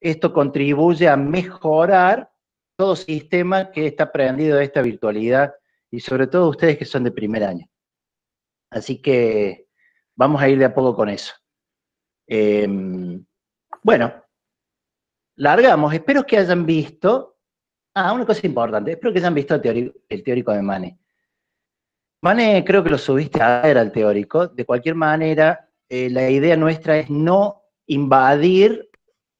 esto contribuye a mejorar todo sistema que está aprendido de esta virtualidad, y sobre todo ustedes que son de primer año. Así que vamos a ir de a poco con eso. Bueno, largamos. Espero que hayan visto, una cosa importante, espero que hayan visto el teórico de Mane. Mane, creo que lo subiste a ver al teórico. De cualquier manera, la idea nuestra es no invadir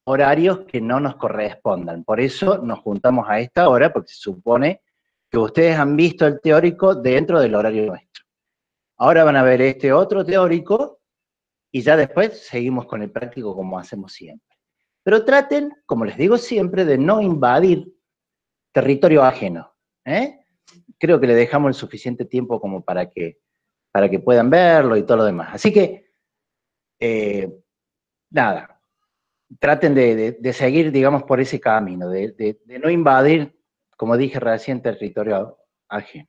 horarios que no nos correspondan. Por eso nos juntamos a esta hora, porque se supone que ustedes han visto el teórico dentro del horario nuestro. Ahora van a ver este otro teórico y ya después seguimos con el práctico como hacemos siempre. Pero traten, como les digo siempre, de no invadir territorio ajeno. Creo que le dejamos el suficiente tiempo como para que puedan verlo y todo lo demás. Así que, nada, traten de seguir, digamos, por ese camino, de no invadir, como dije recién, territorio ajeno.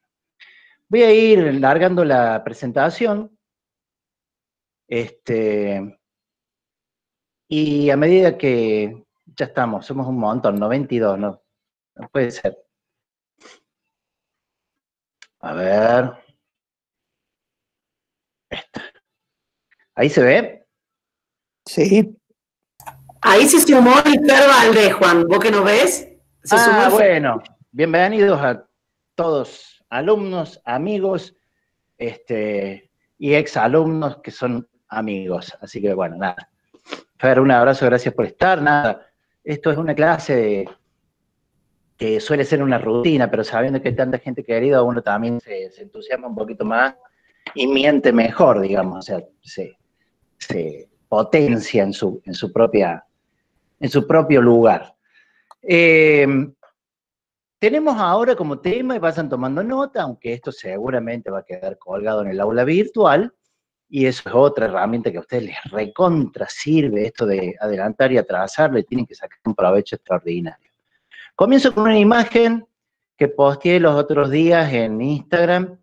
Voy a ir largando la presentación, y a medida que ya estamos, somos un montón, 92, no puede ser. A ver. ¿Ahí se ve? Sí. Ahí se sumó el Fer Valdés, Juan. ¿Vos que no ves? Se sumó bueno. Bienvenidos a todos, alumnos, amigos, y exalumnos que son amigos. Así que, bueno, nada. Fer, un abrazo, gracias por estar. Nada, esto es una clase que suele ser una rutina, pero sabiendo que hay tanta gente querida, uno también se entusiasma un poquito más y miente mejor, digamos. O sea, se potencia en su propio lugar. Tenemos ahora como tema, y vayan tomando nota, aunque esto seguramente va a quedar colgado en el aula virtual, y eso es otra herramienta que a ustedes les recontra sirve, esto de adelantar y atrasar, le tienen que sacar un provecho extraordinario. Comienzo con una imagen que posteé los otros días en Instagram,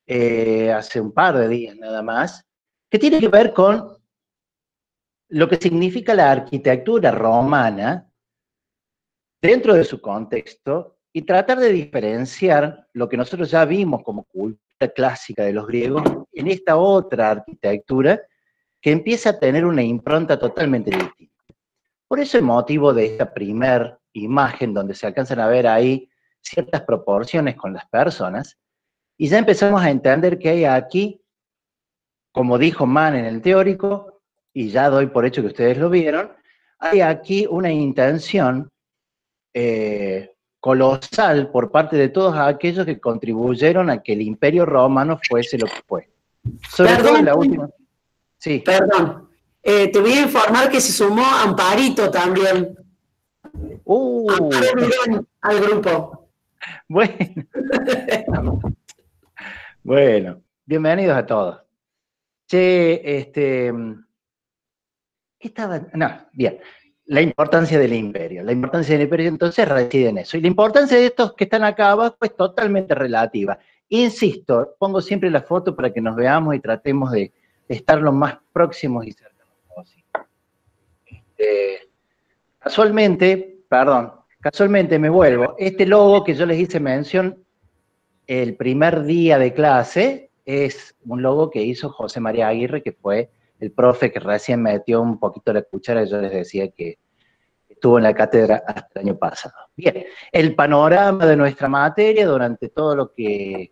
hace un par de días nada más, que tiene que ver con lo que significa la arquitectura romana dentro de su contexto y tratar de diferenciar lo que nosotros ya vimos como cultura clásica de los griegos en esta otra arquitectura que empieza a tener una impronta totalmente distinta. Por eso el motivo de esta primer imagen donde se alcanzan a ver ahí ciertas proporciones con las personas, y ya empezamos a entender que hay aquí, como dijo Mann en el teórico, y ya doy por hecho que ustedes lo vieron, hay aquí una intención colosal por parte de todos aquellos que contribuyeron a que el Imperio Romano fuese lo que fue. Sobre todo en la última... Sí. Perdón. Te voy a informar que se sumó Amparito también. Amparito al grupo. Bueno, bienvenidos a todos. Bien. La importancia del imperio. La importancia del imperio entonces reside en eso. Y la importancia de estos que están acá abajo es totalmente relativa. Insisto, pongo siempre la foto para que nos veamos y tratemos de estar lo más próximos y cercanos posible. Casualmente me vuelvo. Este logo que yo les hice mención el primer día de clase es un logo que hizo José María Aguirre, que fue el profe que recién metió un poquito la cuchara, yo les decía que estuvo en la cátedra hasta el año pasado. Bien, el panorama de nuestra materia durante todo lo que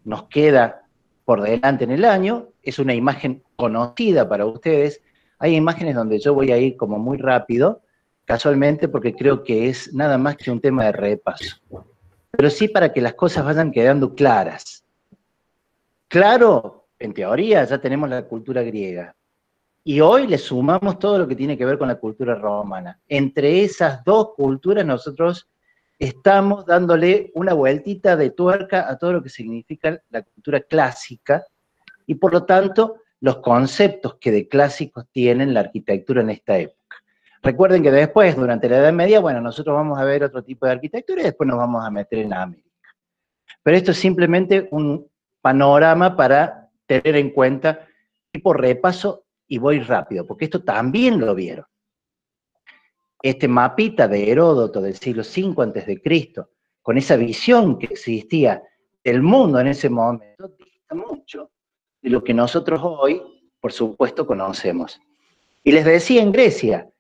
nos queda por delante en el año es una imagen conocida para ustedes. Hay imágenes donde yo voy a ir como muy rápido, casualmente porque creo que es nada más que un tema de repaso. Pero sí para que las cosas vayan quedando claras. Claro, en teoría ya tenemos la cultura griega. Y hoy le sumamos todo lo que tiene que ver con la cultura romana. Entre esas dos culturas nosotros estamos dándole una vueltita de tuerca a todo lo que significa la cultura clásica y por lo tanto los conceptos que de clásicos tienen la arquitectura en esta época. Recuerden que después, durante la Edad Media, bueno, nosotros vamos a ver otro tipo de arquitectura y después nos vamos a meter en América. Pero esto es simplemente un panorama para tener en cuenta tipo repaso. Y voy rápido, porque esto también lo vieron. este mapita de Heródoto del siglo V a.C., con esa visión que existía del mundo en ese momento, dista mucho de lo que nosotros hoy, por supuesto, conocemos. Y les decía, en Grecia,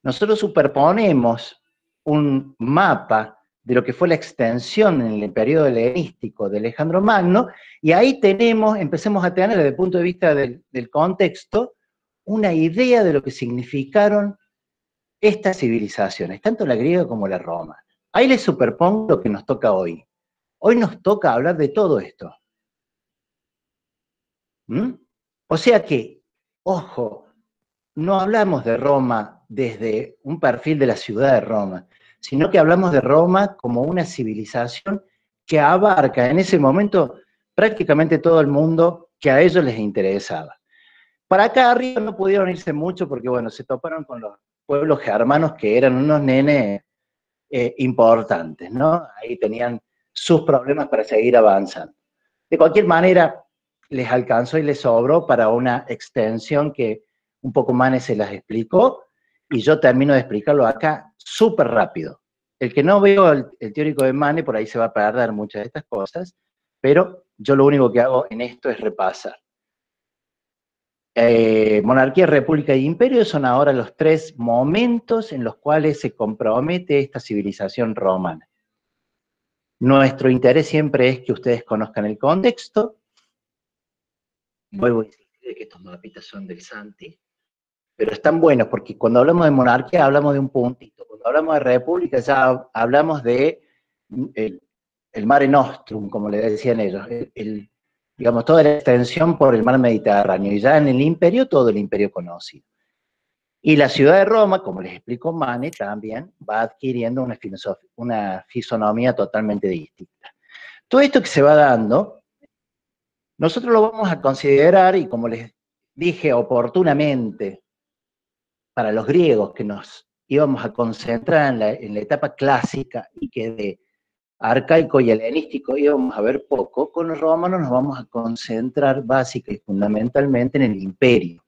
nosotros superponemos un mapa de lo que fue la extensión en el periodo helenístico de Alejandro Magno, y ahí empecemos a tener, desde el punto de vista del contexto, una idea de lo que significaron estas civilizaciones, tanto la griega como la romana. Ahí les superpongo lo que nos toca hoy. Hoy nos toca hablar de todo esto. ¿Mm? O sea que, ojo, no hablamos de Roma desde un perfil de la ciudad de Roma, sino que hablamos de Roma como una civilización que abarca en ese momento prácticamente todo el mundo que a ellos les interesaba. Para acá arriba no pudieron irse mucho porque, bueno, se toparon con los pueblos germanos que eran unos nenes importantes, ¿no? Ahí tenían sus problemas para seguir avanzando. De cualquier manera, les alcanzó y les sobró para una extensión que un poco Manes se las explicó, y yo termino de explicarlo acá súper rápido. El que no veo el teórico de Manes, por ahí se va a perder muchas de estas cosas, pero yo lo único que hago en esto es repasar. Monarquía, república y imperio son ahora los tres momentos en los cuales se compromete esta civilización romana. Nuestro interés siempre es que ustedes conozcan el contexto. Vuelvo a insistir que estos mapitas son del Santi, pero están buenos porque cuando hablamos de monarquía hablamos de un puntito, cuando hablamos de república ya hablamos de el Mare Nostrum, como le decían ellos, digamos, toda la extensión por el mar Mediterráneo, y ya en el imperio, todo el imperio conocido. Y la ciudad de Roma, como les explicó Mane, también va adquiriendo una fisonomía totalmente distinta. Todo esto que se va dando, nosotros lo vamos a considerar, y como les dije oportunamente, para los griegos, que nos íbamos a concentrar en la etapa clásica y que de arcaico y helenístico íbamos a ver poco, con los romanos nos vamos a concentrar básica y fundamentalmente en el imperio.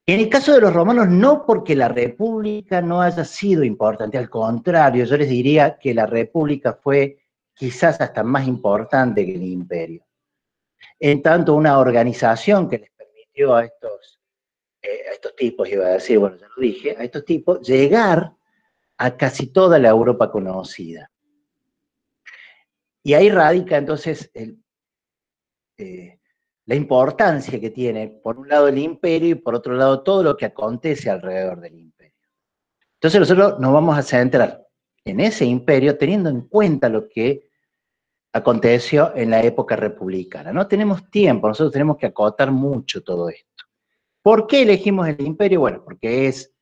En el caso de los romanos, no porque la república no haya sido importante, al contrario, yo les diría que la república fue quizás hasta más importante que el imperio. En tanto, una organización que les permitió a estos tipos, iba a decir, bueno, ya lo dije, a estos tipos llegar a casi toda la Europa conocida. Y ahí radica entonces la importancia que tiene, por un lado, el imperio y por otro lado, todo lo que acontece alrededor del imperio. Entonces nosotros nos vamos a centrar en ese imperio teniendo en cuenta lo que aconteció en la época republicana. No tenemos tiempo, nosotros tenemos que acotar mucho todo esto. ¿Por qué elegimos el imperio? Bueno, porque es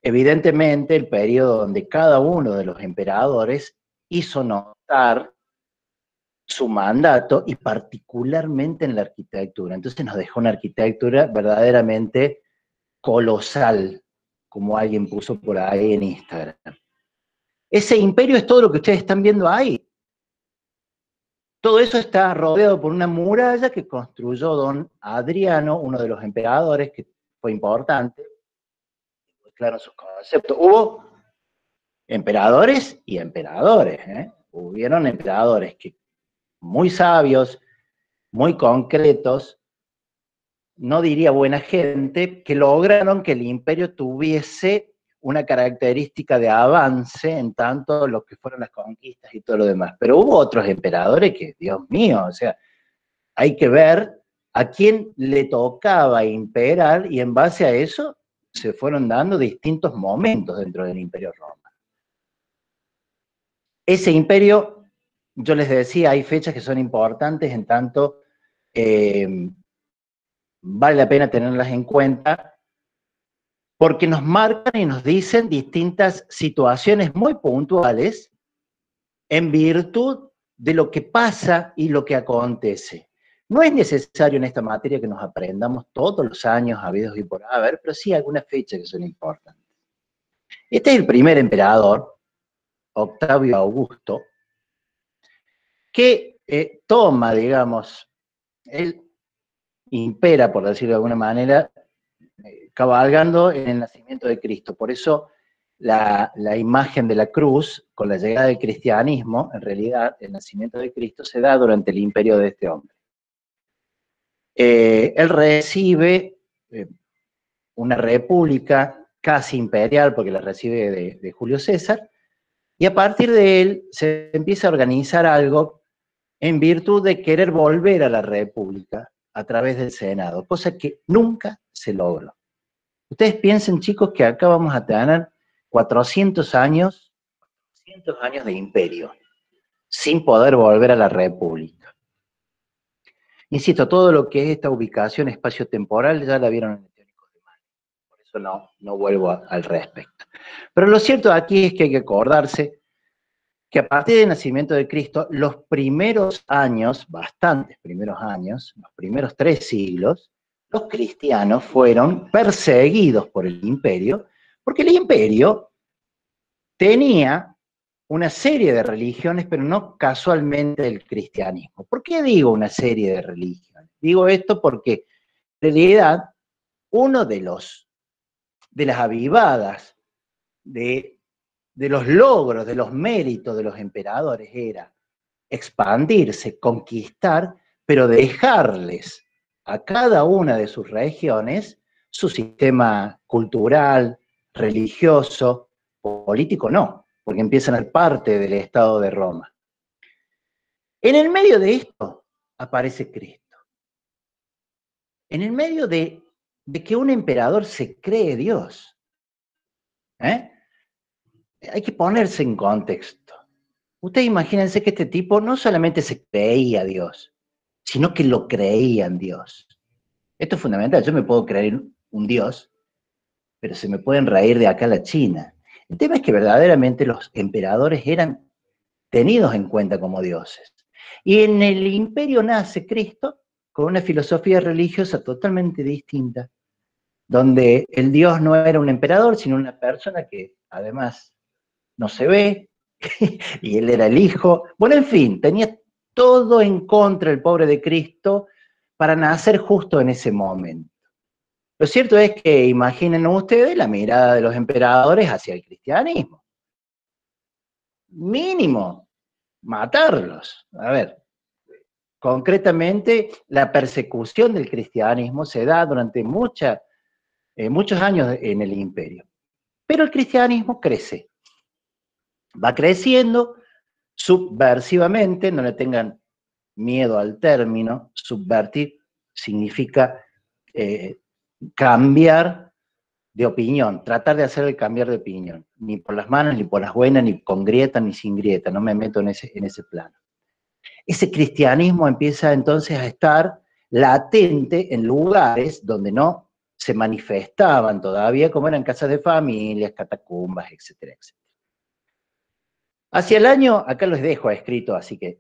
evidentemente el periodo donde cada uno de los emperadores hizo notar su mandato, y particularmente en la arquitectura. Entonces nos dejó una arquitectura verdaderamente colosal, como alguien puso por ahí en Instagram. Ese imperio es todo lo que ustedes están viendo ahí. Todo eso está rodeado por una muralla que construyó don Adriano, uno de los emperadores que fue importante. Claro, sus conceptos. Hubo emperadores y emperadores, ¿eh? Hubieron emperadores que muy sabios, muy concretos, no diría buena gente, que lograron que el imperio tuviese una característica de avance en tanto lo que fueron las conquistas y todo lo demás. Pero hubo otros emperadores que, Dios mío, o sea, hay que ver a quién le tocaba imperar, y en base a eso se fueron dando distintos momentos dentro del imperio romano. Ese imperio, yo les decía, hay fechas que son importantes, en tanto vale la pena tenerlas en cuenta, porque nos marcan y nos dicen distintas situaciones muy puntuales en virtud de lo que pasa y lo que acontece. No es necesario en esta materia que nos aprendamos todos los años habidos y por haber, pero sí algunas fechas que son importantes. Este es el primer emperador, Octavio Augusto, que toma, digamos, él impera, por decirlo de alguna manera, cabalgando en el nacimiento de Cristo. Por eso la imagen de la cruz, con la llegada del cristianismo, en realidad el nacimiento de Cristo se da durante el imperio de este hombre. Él recibe una república casi imperial, porque la recibe de Julio César, y a partir de él se empieza a organizar algo en virtud de querer volver a la república a través del Senado, cosa que nunca se logró. Ustedes piensen, chicos, que acá vamos a tener 400 años de imperio, sin poder volver a la república. Insisto, todo lo que es esta ubicación espacio-temporal ya la vieron en el teórico de Manning, por eso no vuelvo al respecto. Pero lo cierto aquí es que hay que acordarse que a partir del nacimiento de Cristo, los primeros años, bastantes primeros años, los primeros 3 siglos, los cristianos fueron perseguidos por el imperio, porque el imperio tenía una serie de religiones, pero no casualmente el cristianismo. ¿Por qué digo una serie de religiones? Digo esto porque, en realidad, uno de las avivadas de los logros, de los méritos de los emperadores era expandirse, conquistar, pero dejarles a cada una de sus regiones su sistema cultural, religioso, político no, porque empiezan a ser parte del Estado de Roma. En el medio de esto aparece Cristo. En el medio de que un emperador se cree Dios. Hay que ponerse en contexto. Ustedes imagínense que este tipo no solamente se creía Dios, sino que lo creía en Dios. Esto es fundamental. Yo me puedo creer un Dios, pero se me pueden reír de acá a la China. El tema es que verdaderamente los emperadores eran tenidos en cuenta como dioses. Y en el imperio nace Cristo con una filosofía religiosa totalmente distinta, donde el Dios no era un emperador, sino una persona que además no se ve, y él era el hijo. Bueno, en fin, tenía todo en contra el pobre de Cristo para nacer justo en ese momento. Lo cierto es que imaginen ustedes la mirada de los emperadores hacia el cristianismo. Mínimo, matarlos. A ver, concretamente, la persecución del cristianismo se da durante muchos años en el imperio. Pero el cristianismo crece. Va creciendo subversivamente, no le tengan miedo al término. Subvertir significa cambiar de opinión, tratar de hacer el cambiar de opinión, ni por las malas, ni por las buenas, ni con grieta, ni sin grieta, no me meto en ese plano. Ese cristianismo empieza entonces a estar latente en lugares donde no se manifestaban todavía, como eran casas de familias, catacumbas, etcétera, etcétera. Hacia el año, acá los dejo escrito, así que,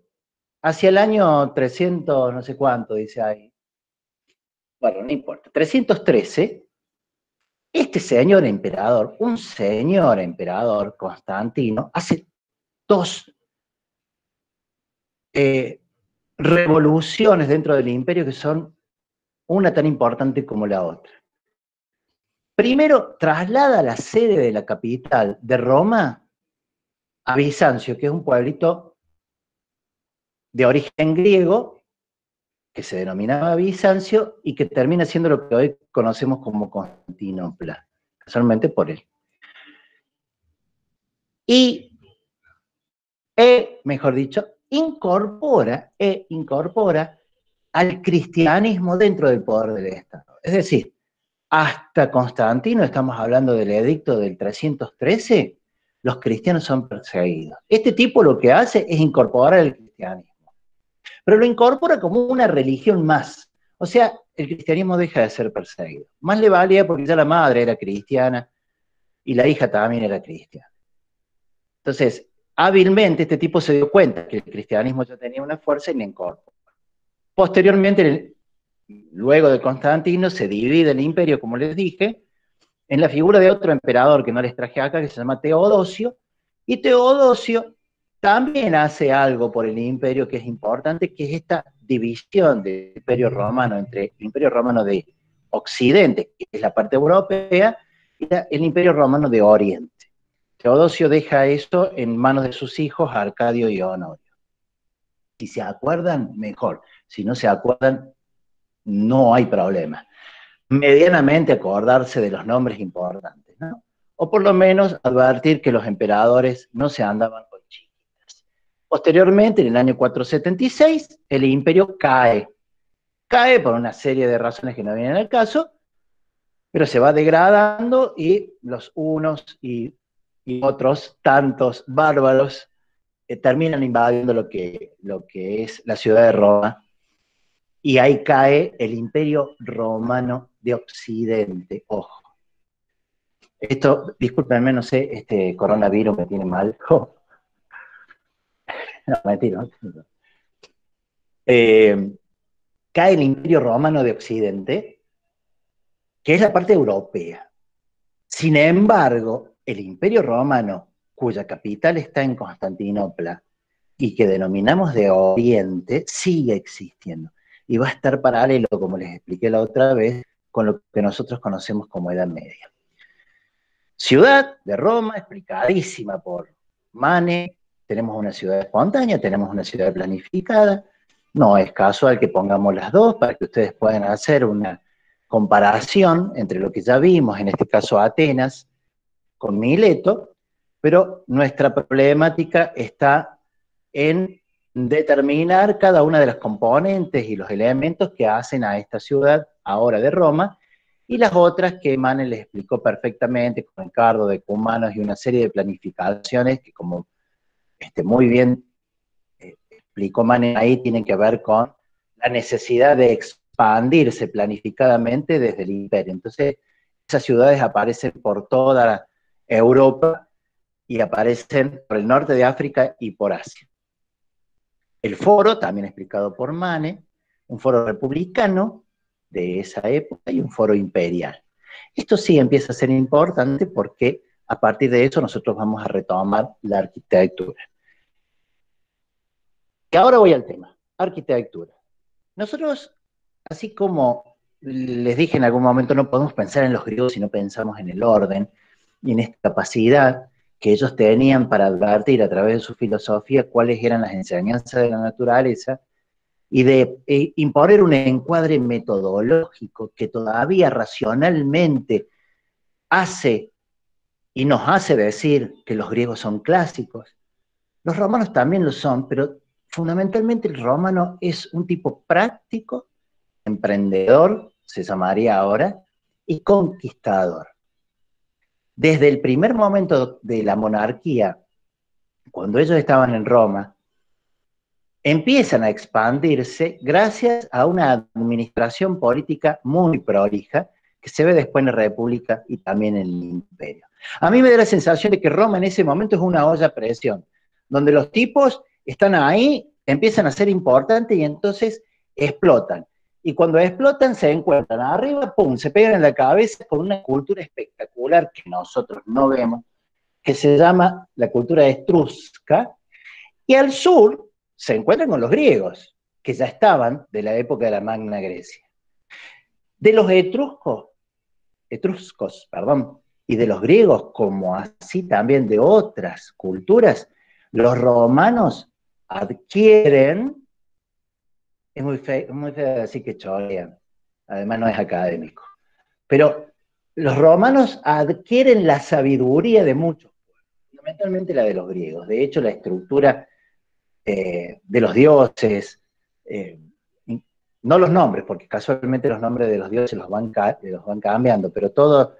hacia el año 300, no sé cuánto, dice ahí, bueno, no importa, 313, este señor emperador, un señor emperador, Constantino, hace 2 revoluciones dentro del imperio que son una tan importante como la otra. Primero, traslada la sede de la capital de Roma a Bizancio, que es un pueblito de origen griego, que se denominaba Bizancio y que termina siendo lo que hoy conocemos como Constantinopla, casualmente por él. Y, mejor dicho, incorpora al cristianismo dentro del poder del Estado. Es decir, hasta Constantino, estamos hablando del edicto del 313, los cristianos son perseguidos. Este tipo lo que hace es incorporar el cristianismo, pero lo incorpora como una religión más. O sea, el cristianismo deja de ser perseguido. Más le valía porque ya la madre era cristiana y la hija también era cristiana. Entonces, hábilmente este tipo se dio cuenta que el cristianismo ya tenía una fuerza y le incorpora. Posteriormente, luego de Constantino, se divide el imperio, como les dije, en la figura de otro emperador que no les traje acá, que se llama Teodosio, y Teodosio también hace algo por el imperio que es importante, que es esta división del imperio romano entre el imperio romano de Occidente, que es la parte europea, y el Imperio Romano de Oriente. Teodosio deja esto en manos de sus hijos, Arcadio y Honorio. Si se acuerdan, mejor. Si no se acuerdan, no hay problema. Medianamente acordarse de los nombres importantes, ¿no? O por lo menos advertir que los emperadores no se andaban con chiquitas. Posteriormente, en el año 476, el imperio cae. Cae por una serie de razones que no vienen al caso, pero se va degradando y los unos y otros tantos bárbaros terminan invadiendo lo que es la ciudad de Roma, y ahí cae el Imperio Romano de Occidente. Ojo. Esto, discúlpenme, no sé, este coronavirus me tiene mal. Oh. No, mentira. Cae el Imperio Romano de Occidente, que es la parte europea. Sin embargo, el Imperio Romano, cuya capital está en Constantinopla y que denominamos de Oriente, sigue existiendo. Y va a estar paralelo, como les expliqué la otra vez, con lo que nosotros conocemos como Edad Media. Ciudad de Roma, explicadísima por Mane, tenemos una ciudad espontánea, tenemos una ciudad planificada, no es casual que pongamos las dos para que ustedes puedan hacer una comparación entre lo que ya vimos, en este caso Atenas, con Mileto, pero nuestra problemática está en determinar cada una de las componentes y los elementos que hacen a esta ciudad ahora de Roma, y las otras que Mane les explicó perfectamente con Ricardo de Cumanos y una serie de planificaciones que, como muy bien explicó Mane ahí, tienen que ver con la necesidad de expandirse planificadamente desde el imperio. Entonces, esas ciudades aparecen por toda Europa y aparecen por el norte de África y por Asia. El foro, también explicado por Mane, un foro republicano de esa época y un foro imperial. Esto sí empieza a ser importante porque a partir de eso nosotros vamos a retomar la arquitectura. Y ahora voy al tema, arquitectura. Nosotros, así como les dije en algún momento, no podemos pensar en los griegos si no pensamos en el orden y en esta capacidad que ellos tenían para advertir a través de su filosofía cuáles eran las enseñanzas de la naturaleza y de imponer un encuadre metodológico que todavía racionalmente hace y nos hace decir que los griegos son clásicos. Los romanos también lo son, pero fundamentalmente el romano es un tipo práctico, emprendedor, se llamaría ahora, y conquistador. Desde el primer momento de la monarquía, cuando ellos estaban en Roma, empiezan a expandirse gracias a una administración política muy prolija, que se ve después en la República y también en el Imperio. A mí me da la sensación de que Roma en ese momento es una olla a presión, donde los tipos están ahí, empiezan a ser importantes y entonces explotan. Y cuando explotan se encuentran arriba, pum, se pegan en la cabeza con una cultura espectacular que nosotros no vemos, que se llama la cultura etrusca, y al sur se encuentran con los griegos, que ya estaban de la época de la Magna Grecia. De los etruscos, y de los griegos, como así también de otras culturas, los romanos adquieren, es muy feo decir que chorean, además no es académico, pero los romanos adquieren la sabiduría de muchos, fundamentalmente la de los griegos. De hecho, la estructura de los dioses, no los nombres, porque casualmente los nombres de los dioses los van cambiando, pero todo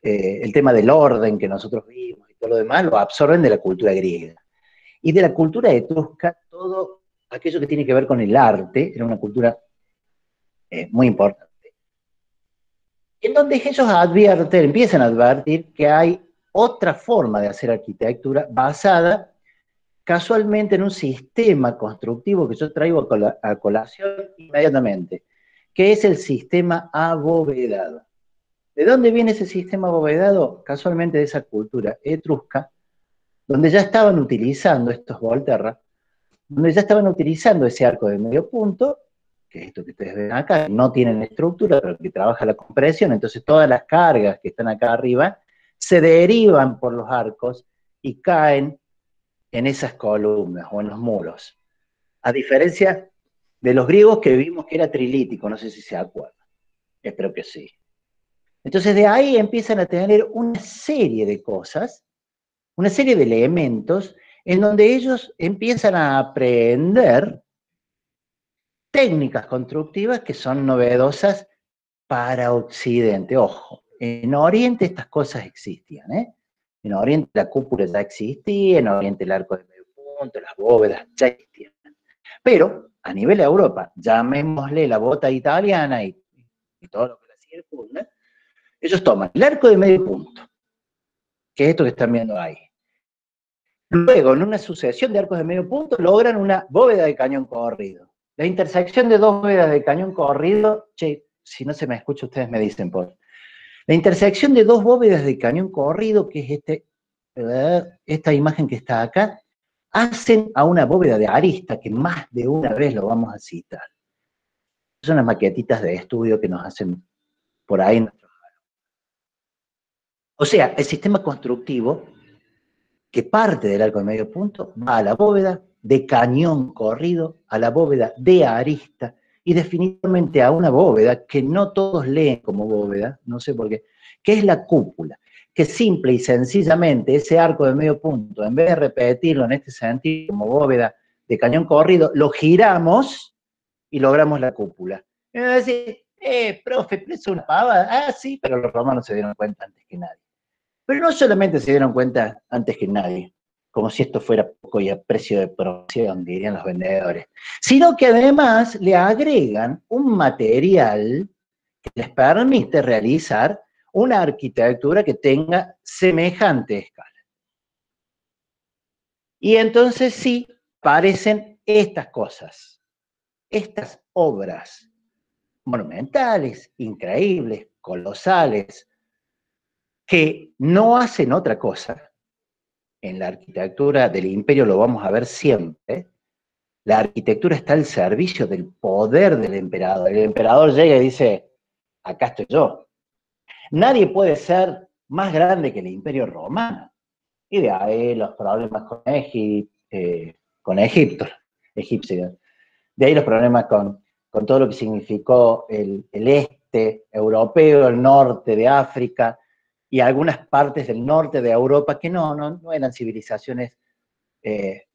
el tema del orden que nosotros vimos y todo lo demás lo absorben de la cultura griega. Y de la cultura etrusca, todo aquello que tiene que ver con el arte, era una cultura muy importante. En donde ellos empiezan a advertir que hay otra forma de hacer arquitectura basada casualmente en un sistema constructivo que yo traigo a colación inmediatamente, que es el sistema abovedado. ¿De dónde viene ese sistema abovedado? Casualmente de esa cultura etrusca, donde ya estaban utilizando estos Volterra, donde ya estaban utilizando ese arco de medio punto, que es esto que ustedes ven acá, no tienen estructura, pero que trabaja la compresión, entonces todas las cargas que están acá arriba se derivan por los arcos y caen en esas columnas o en los muros. A diferencia de los griegos que vimos que era trilítico, no sé si se acuerdan, espero que sí. Entonces de ahí empiezan a tener una serie de cosas, una serie de elementos en donde ellos empiezan a aprender técnicas constructivas que son novedosas para Occidente. Ojo, en Oriente estas cosas existían, ¿eh? En Oriente la cúpula ya existía, en Oriente el arco de medio punto, las bóvedas ya existían. Pero a nivel de Europa, llamémosle la bota italiana y todo lo que la circunda, ellos toman el arco de medio punto, que es esto que están viendo ahí. Luego, en una sucesión de arcos de medio punto, logran una bóveda de cañón corrido. La intersección de dos bóvedas de cañón corrido, che, si no se me escucha, ustedes me dicen por. La intersección de dos bóvedas de cañón corrido, que es esta imagen que está acá, hacen a una bóveda de arista, que más de una vez lo vamos a citar. Son las maquetitas de estudio que nos hacen por ahí. O sea, el sistema constructivo que parte del arco de medio punto va a la bóveda de cañón corrido, a la bóveda de arista, y definitivamente a una bóveda que no todos leen como bóveda, no sé por qué, que es la cúpula, que simple y sencillamente ese arco de medio punto, en vez de repetirlo en este sentido como bóveda de cañón corrido, lo giramos y logramos la cúpula. Y me va a decir, profe, ¿pero es una pavada? Ah, sí, pero los romanos se dieron cuenta antes que nadie. Pero no solamente se dieron cuenta antes que nadie, como si esto fuera poco y a precio de promoción, dirían los vendedores, sino que además le agregan un material que les permite realizar una arquitectura que tenga semejante escala. Y entonces sí, parecen estas cosas, estas obras monumentales, increíbles, colosales, que no hacen otra cosa. En la arquitectura del imperio lo vamos a ver siempre. La arquitectura está al servicio del poder del emperador. El emperador llega y dice, acá estoy yo. Nadie puede ser más grande que el imperio romano. Y de ahí los problemas con Egipto, egipcio. De ahí los problemas con todo lo que significó el este europeo, el norte de África, y algunas partes del norte de Europa que no eran civilizaciones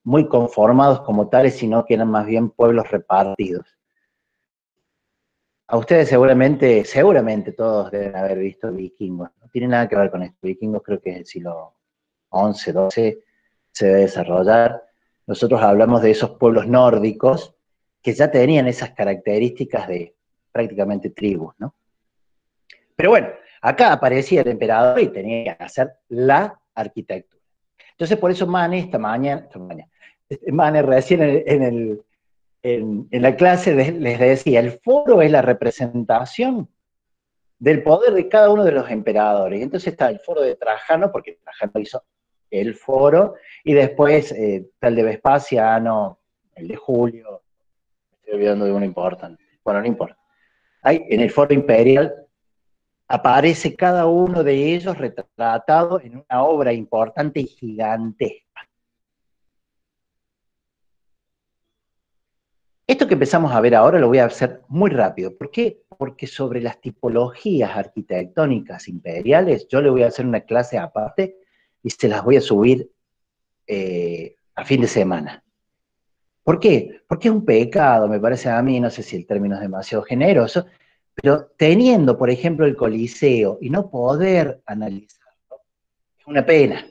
muy conformados como tales, sino que eran más bien pueblos repartidos. A ustedes seguramente todos deben haber visto Vikingos. No tiene nada que ver con esto. Vikingos creo que es el siglo XI, XII, se debe desarrollar. Nosotros hablamos de esos pueblos nórdicos que ya tenían esas características de prácticamente tribus, ¿no? Pero bueno, acá aparecía el emperador y tenía que hacer la arquitectura. Entonces, por eso Mane recién en la clase les decía, el foro es la representación del poder de cada uno de los emperadores. Entonces está el foro de Trajano, porque Trajano hizo el foro, y después está el de Vespasiano, el de Julio, me estoy olvidando de uno importante. Bueno, no importa. En el foro imperial aparece cada uno de ellos retratado en una obra importante y gigantesca. Esto que empezamos a ver ahora lo voy a hacer muy rápido. ¿Por qué? Porque sobre las tipologías arquitectónicas imperiales yo le voy a hacer una clase aparte y se las voy a subir a fin de semana. ¿Por qué? Porque es un pecado, me parece a mí, no sé si el término es demasiado generoso, pero teniendo, por ejemplo, el Coliseo y no poder analizarlo, es una pena.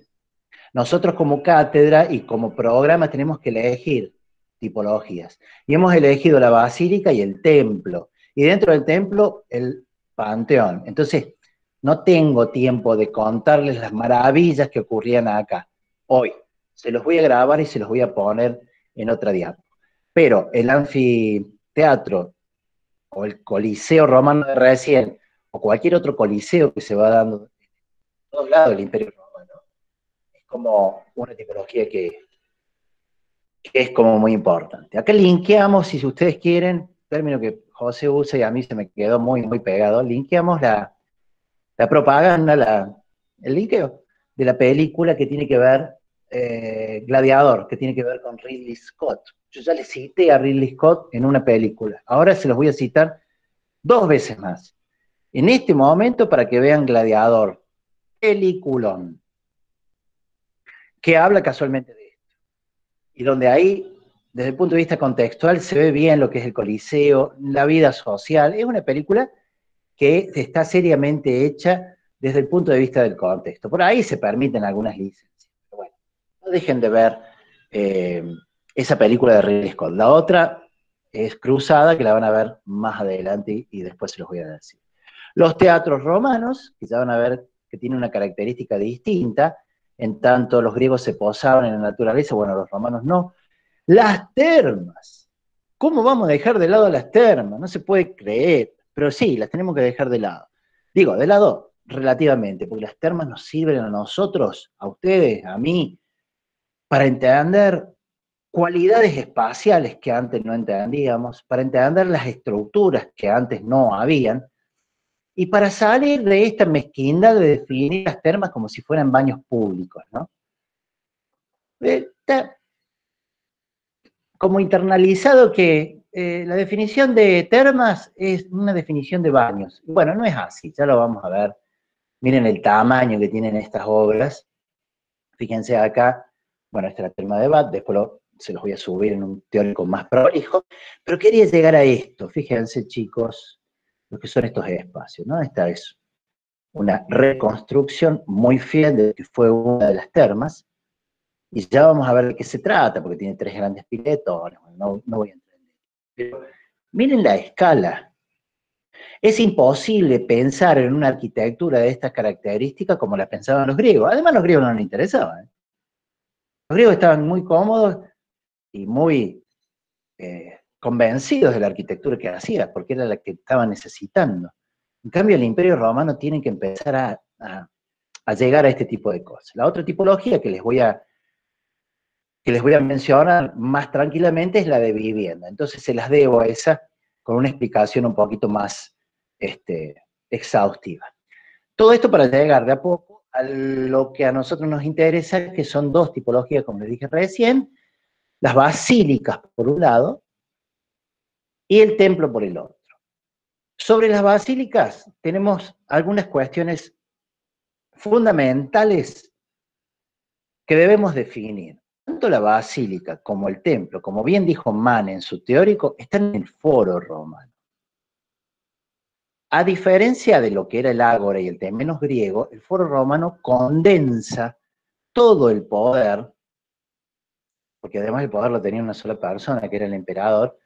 Nosotros como cátedra y como programa tenemos que elegir tipologías. Y hemos elegido la basílica y el templo. Y dentro del templo, el panteón. Entonces, no tengo tiempo de contarles las maravillas que ocurrían acá. Hoy, se los voy a grabar y se los voy a poner en otra diapo. Pero el anfiteatro o el coliseo romano de recién, o cualquier otro coliseo que se va dando en todos lados del Imperio Romano, es como una tipología que es como muy importante. Acá linkeamos, si ustedes quieren, término que José usa y a mí se me quedó muy, muy pegado, linkeamos la propaganda, el linkeo de la película que tiene que ver, Gladiador, que tiene que ver con Ridley Scott. Yo ya le cité a Ridley Scott en una película. Ahora se los voy a citar 2 veces más. En este momento, para que vean Gladiador, peliculón, que habla casualmente de esto. Y donde ahí, desde el punto de vista contextual, se ve bien lo que es el Coliseo, la vida social. Es una película que está seriamente hecha desde el punto de vista del contexto. Por ahí se permiten algunas licencias. Pero bueno, no dejen de ver esa película de Ridley Scott. La otra es Cruzada, que la van a ver más adelante y después se los voy a decir. Los teatros romanos, que ya van a ver que tienen una característica distinta, en tanto los griegos se posaban en la naturaleza, bueno, los romanos no. Las termas. ¿Cómo vamos a dejar de lado las termas? No se puede creer, pero sí, las tenemos que dejar de lado. Digo, de lado relativamente, porque las termas nos sirven a nosotros, a ustedes, a mí, para entender cualidades espaciales que antes no entendíamos, para entender las estructuras que antes no habían, y para salir de esta mezquindad de definir las termas como si fueran baños públicos, ¿no? Está como internalizado que la definición de termas es una definición de baños. Bueno, no es así, ya lo vamos a ver. Miren el tamaño que tienen estas obras. Fíjense acá, bueno, esta es la terma de Bath, después se los voy a subir en un teórico más prolijo, pero quería llegar a esto. Fíjense, chicos, lo que son estos espacios, ¿no? Esta es una reconstrucción muy fiel de lo que fue una de las termas, y ya vamos a ver de qué se trata, porque tiene 3 grandes piletones, no voy a entender. Pero miren la escala. Es imposible pensar en una arquitectura de estas características como la pensaban los griegos. Además, los griegos no les interesaba, ¿eh? Los griegos estaban muy cómodos y muy convencidos de la arquitectura que hacía, porque era la que estaban necesitando. En cambio, el Imperio Romano tiene que empezar a llegar a este tipo de cosas. La otra tipología que les voy a mencionar más tranquilamente es la de vivienda. Entonces se las debo a esa con una explicación un poquito más exhaustiva. Todo esto para llegar de a poco a lo que a nosotros nos interesa, que son 2 tipologías, como les dije recién, las basílicas por un lado y el templo por el otro. Sobre las basílicas tenemos algunas cuestiones fundamentales que debemos definir. Tanto la basílica como el templo, como bien dijo Mann en su teórico, están en el foro romano. A diferencia de lo que era el ágora y el temenos griego, el foro romano condensa todo el poder, porque además el poder lo tenía una sola persona, que era el emperador,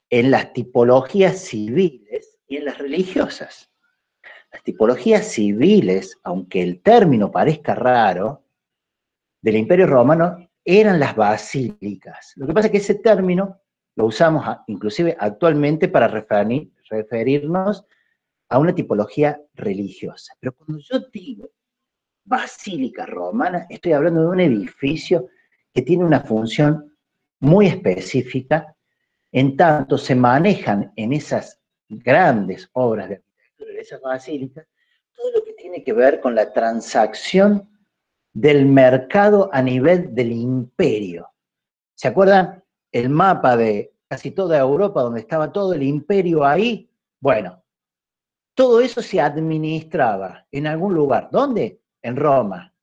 en las tipologías civiles y en las religiosas. Las tipologías civiles, aunque el término parezca raro, del Imperio Romano eran las basílicas. Lo que pasa es que ese término lo usamos inclusive actualmente para referirnos a una tipología religiosa. Pero cuando yo digo basílica romana, estoy hablando de un edificio que tiene una función muy específica, en tanto se manejan en esas grandes obras de arquitectura, de esas basílicas, todo lo que tiene que ver con la transacción del mercado a nivel del imperio. ¿Se acuerdan el mapa de casi toda Europa donde estaba todo el imperio ahí? Bueno, todo eso se administraba en algún lugar. ¿Dónde? En Roma.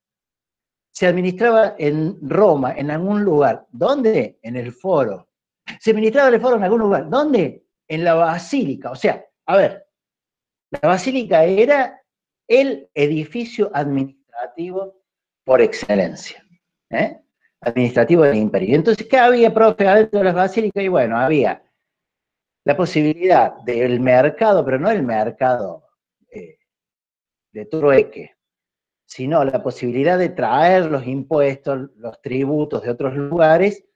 Se administraba en Roma, en algún lugar. ¿Dónde? En el foro. Se administraba el foro en algún lugar. ¿Dónde? En la basílica. O sea, a ver, la basílica era el edificio administrativo por excelencia, administrativo del imperio. Entonces, ¿qué había, profe, adentro de las basílicas? Y bueno, había la posibilidad del mercado, pero no el mercado de trueque, sino la posibilidad de traer los impuestos, los tributos de otros lugares,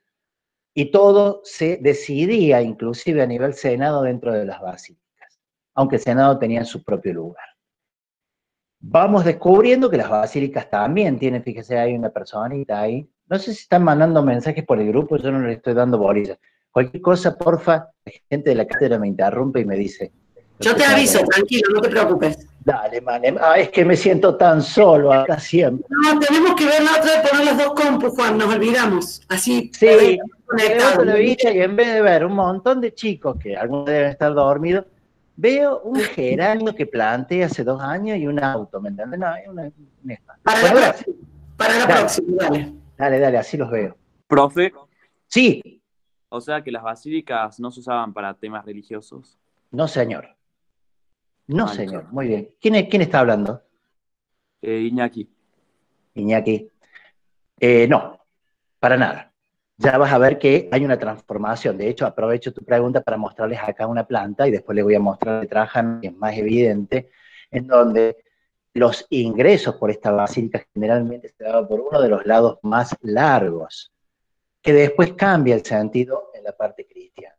y todo se decidía, inclusive a nivel Senado, dentro de las basílicas, aunque el Senado tenía su propio lugar. Vamos descubriendo que las basílicas también tienen, fíjese, hay una personita ahí. No sé si están mandando mensajes por el grupo, yo no le estoy dando bolillas. Cualquier cosa, porfa, la gente de la cátedra me interrumpe y me dice. Yo te aviso, tranquilo, no te preocupes. Dale, Manem. Es que me siento tan solo acá siempre. No, tenemos que ver la otra de poner las dos compus, Juan, nos olvidamos. Así Sí, yo levanto conectados. la vista y en vez de ver un montón de chicos, que algunos deben estar dormidos, veo un geranio que planté hace 2 años y un auto, ¿me entiendes? No, es un espacio. Para Bueno, la gracias. próxima, para la Dale. próxima, dale. Dale, así los veo. Profe, Sí, o sea que las basílicas no se usaban para temas religiosos. no señor. No Mancha. señor, muy bien. ¿Quién está hablando? Iñaki. Iñaki. No, para nada. Ya vas a ver que hay una transformación. De hecho, aprovecho tu pregunta para mostrarles acá una planta y después les voy a mostrar que trabajan, que es más evidente, en donde los ingresos por esta basílica generalmente se daban por uno de los lados más largos, que después cambia el sentido en la parte cristiana.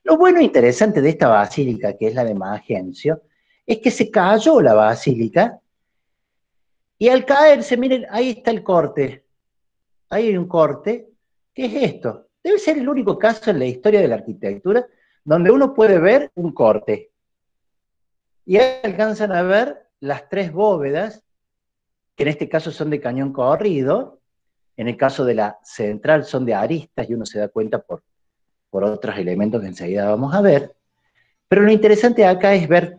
Lo bueno e interesante de esta basílica, que es la de Magencio, es que se cayó la basílica y al caerse, miren, ahí está el corte. Ahí hay un corte. ¿Qué es esto? Debe ser el único caso en la historia de la arquitectura donde uno puede ver un corte. Y ahí alcanzan a ver las 3 bóvedas, que en este caso son de cañón corrido, en el caso de la central son de aristas, y uno se da cuenta por otros elementos que enseguida vamos a ver. Pero lo interesante acá es ver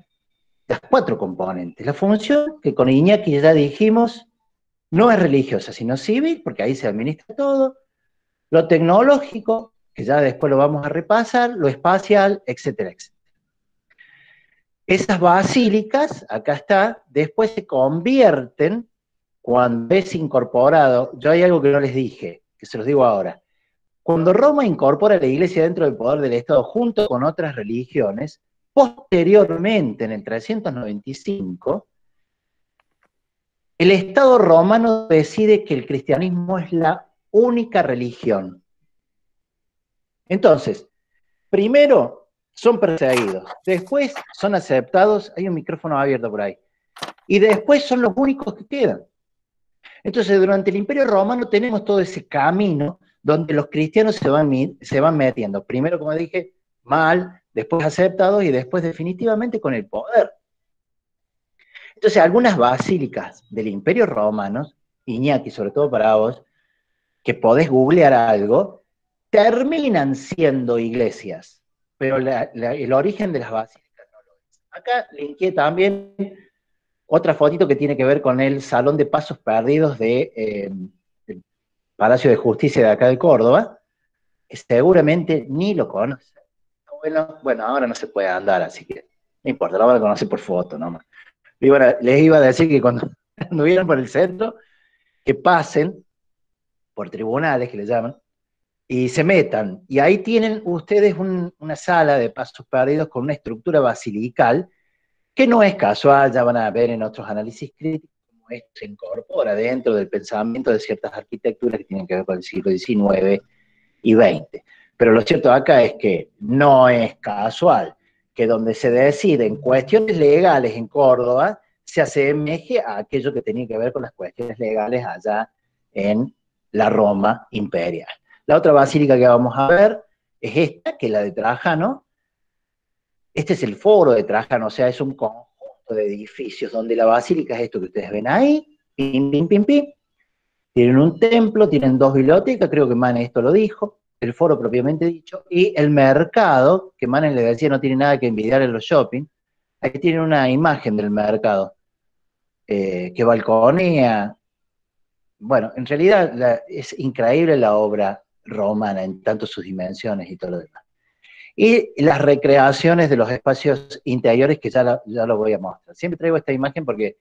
las 4 componentes. La función, que con Iñaki ya dijimos, no es religiosa, sino civil, porque ahí se administra todo. Lo tecnológico, que ya después lo vamos a repasar, lo espacial, etcétera, etcétera. Esas basílicas, acá está, después se convierten, cuando es incorporado, yo hay algo que no les dije, que se los digo ahora. Cuando Roma incorpora la iglesia dentro del poder del Estado junto con otras religiones, posteriormente, en el 395, el Estado romano decide que el cristianismo es la única religión. Entonces, primero son perseguidos, después son aceptados, hay un micrófono abierto por ahí, y después son los únicos que quedan. Entonces, durante el Imperio Romano tenemos todo ese camino donde los cristianos se van metiendo, primero, como dije, mal, después aceptados y después definitivamente con el poder. Entonces, algunas basílicas del Imperio Romano, Iñaki, sobre todo para vos, que podés googlear algo, terminan siendo iglesias, pero el origen de las basílicas no lo es. Acá linké también otra fotito que tiene que ver con el Salón de Pasos Perdidos del Palacio de Justicia de acá de Córdoba, que seguramente ni lo conocen. Bueno, ahora no se puede andar, así que no importa, lo van a conocer por foto nomás. Les iba a decir que cuando anduvieran por el centro, que pasen por tribunales, que le llaman, y se metan. Y ahí tienen ustedes una sala de pasos perdidos con una estructura basilical, que no es casual, ya van a ver en otros análisis críticos cómo esto se incorpora dentro del pensamiento de ciertas arquitecturas que tienen que ver con el siglo XIX y XX. Pero lo cierto acá es que no es casual que donde se deciden cuestiones legales en Córdoba se asemeje a aquello que tenía que ver con las cuestiones legales allá en la Roma imperial. La otra basílica que vamos a ver es esta, que es la de Trajano. Este es el foro de Trajano, o sea, es un conjunto de edificios donde la basílica es esto que ustedes ven ahí, pim, pim, pim, pim. Tienen un templo, tienen 2 bibliotecas, creo que Mane esto lo dijo, el foro propiamente dicho, y el mercado, que Mane le decía no tiene nada que envidiar en los shopping. Aquí tienen una imagen del mercado, que balconea. Bueno, en realidad es increíble la obra romana en tanto sus dimensiones y todo lo demás. Y las recreaciones de los espacios interiores que ya lo voy a mostrar. Siempre traigo esta imagen porque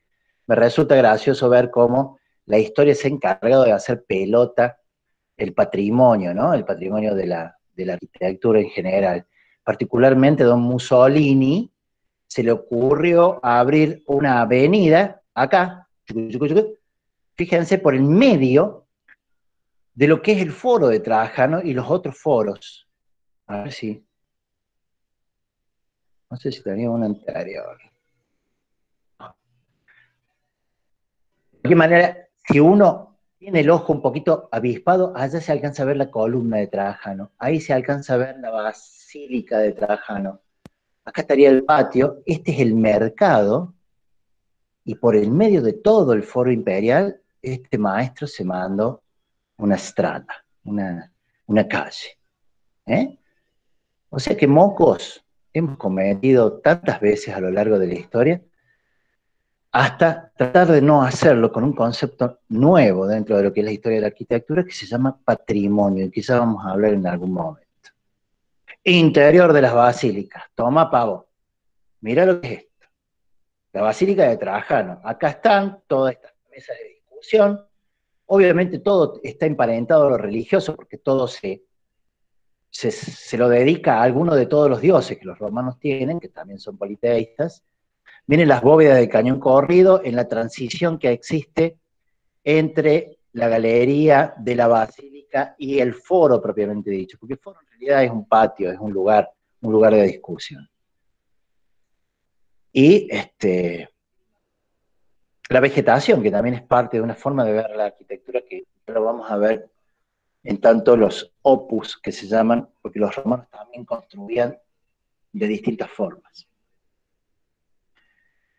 me resulta gracioso ver cómo la historia se ha encargado de hacer pelota el patrimonio, ¿no? El patrimonio de la arquitectura en general. Particularmente don Mussolini se le ocurrió abrir una avenida acá, fíjense, por el medio de lo que es el foro de Trajano y los otros foros. A ver si... No sé si tenía una anterior. De qué manera, si uno tiene el ojo un poquito avispado, allá se alcanza a ver la columna de Trajano, ahí se alcanza a ver la basílica de Trajano, acá estaría el patio, este es el mercado, y por el medio de todo el foro imperial, este maestro se mandó una strada, una calle. ¿Eh? O sea que mocos hemos cometido tantas veces a lo largo de la historia, hasta tratar de no hacerlo con un concepto nuevo dentro de lo que es la historia de la arquitectura, que se llama patrimonio, y quizás vamos a hablar en algún momento. Interior de las basílicas, toma pavo, mira lo que es esto, la basílica de Trajano, acá están todas estas mesas de discusión, obviamente todo está emparentado a lo religioso, porque todo se lo dedica a alguno de todos los dioses que los romanos tienen, que también son politeístas. Miren las bóvedas de cañón corrido en la transición que existe entre la galería de la basílica y el foro propiamente dicho, porque el foro en realidad es un patio, es un lugar de discusión. Y la vegetación, que también es parte de una forma de ver la arquitectura que lo vamos a ver en tanto los opus que se llaman, porque los romanos también construían de distintas formas.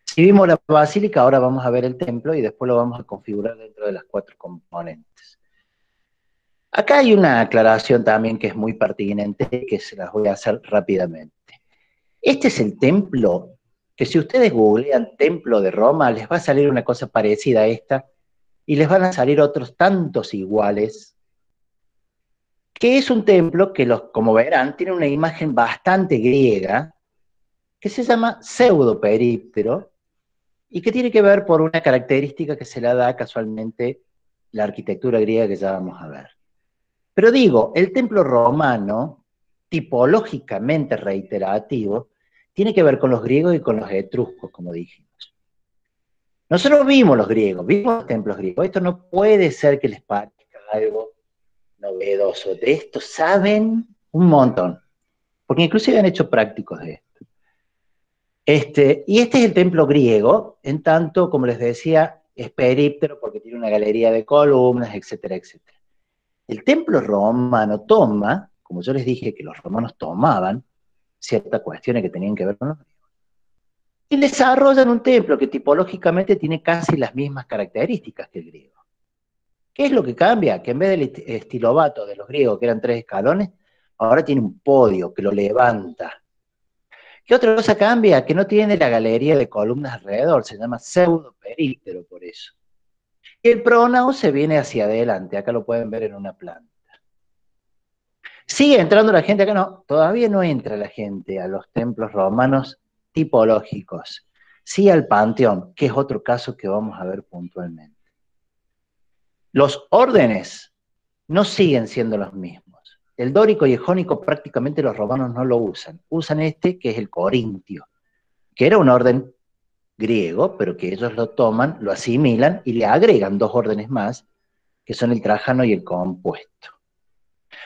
Si vimos la basílica, ahora vamos a ver el templo y después lo vamos a configurar dentro de las 4 componentes. Acá hay una aclaración también que es muy pertinente, que se las voy a hacer rápidamente. Este es el templo, que si ustedes googlean templo de Roma, les va a salir una cosa parecida a esta, y les van a salir otros tantos iguales, que es un templo que, como verán, tiene una imagen bastante griega, que se llama pseudoperíptero, y que tiene que ver por una característica que se la da casualmente la arquitectura griega que ya vamos a ver. Pero digo, el templo romano, tipológicamente reiterativo, tiene que ver con los griegos y con los etruscos, como dijimos. Nosotros vimos los griegos, vimos los templos griegos. Esto no puede ser que les parezca algo novedoso. De esto saben un montón, porque inclusive han hecho prácticos de esto. Y este es el templo griego, en tanto, como les decía, es períptero porque tiene una galería de columnas, etcétera, etcétera. El templo romano toma, como yo les dije que los romanos tomaban ciertas cuestiones que tenían que ver con los griegos, y desarrollan un templo que tipológicamente tiene casi las mismas características que el griego. ¿Qué es lo que cambia? Que en vez del estilobato de los griegos, que eran 3 escalones, ahora tiene un podio que lo levanta. ¿Qué otra cosa cambia? Que no tiene la galería de columnas alrededor, se llama pseudoperíptero por eso. Y el pronao se viene hacia adelante, acá lo pueden ver en una planta. ¿Sigue entrando la gente acá? No, todavía no entra la gente a los templos romanos tipológicos. Sí al Panteón, que es otro caso que vamos a ver puntualmente. Los órdenes no siguen siendo los mismos. El dórico y el jónico prácticamente los romanos no lo usan. Usan este, que es el corintio, que era un orden griego, pero que ellos lo toman, lo asimilan y le agregan 2 órdenes más, que son el trajano y el compuesto.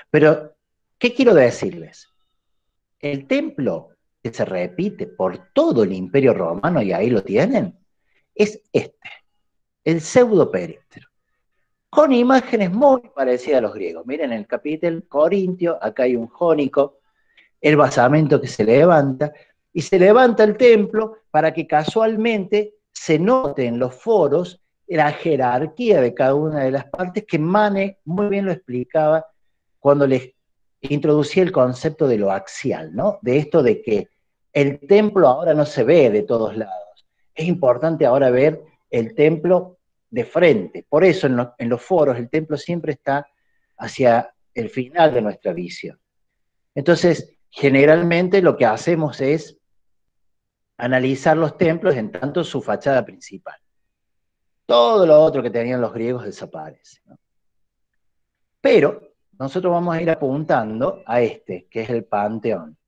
Pero, ¿qué quiero decirles? El templo que se repite por todo el Imperio Romano, y ahí lo tienen, es este, el pseudoperíptero, con imágenes muy parecidas a los griegos. Miren el capitel corintio, acá hay un jónico, el basamento que se levanta, y se levanta el templo para que casualmente se note en los foros la jerarquía de cada una de las partes, que Mane muy bien lo explicaba cuando les introducía el concepto de lo axial, ¿no? De esto de que el templo ahora no se ve de todos lados. Es importante ahora ver el templo de frente. Por eso en los foros el templo siempre está hacia el final de nuestra visión. Entonces, generalmente lo que hacemos es analizar los templos en tanto su fachada principal. Todo lo otro que tenían los griegos desaparece, ¿no? Pero nosotros vamos a ir apuntando a este, que es el Panteón.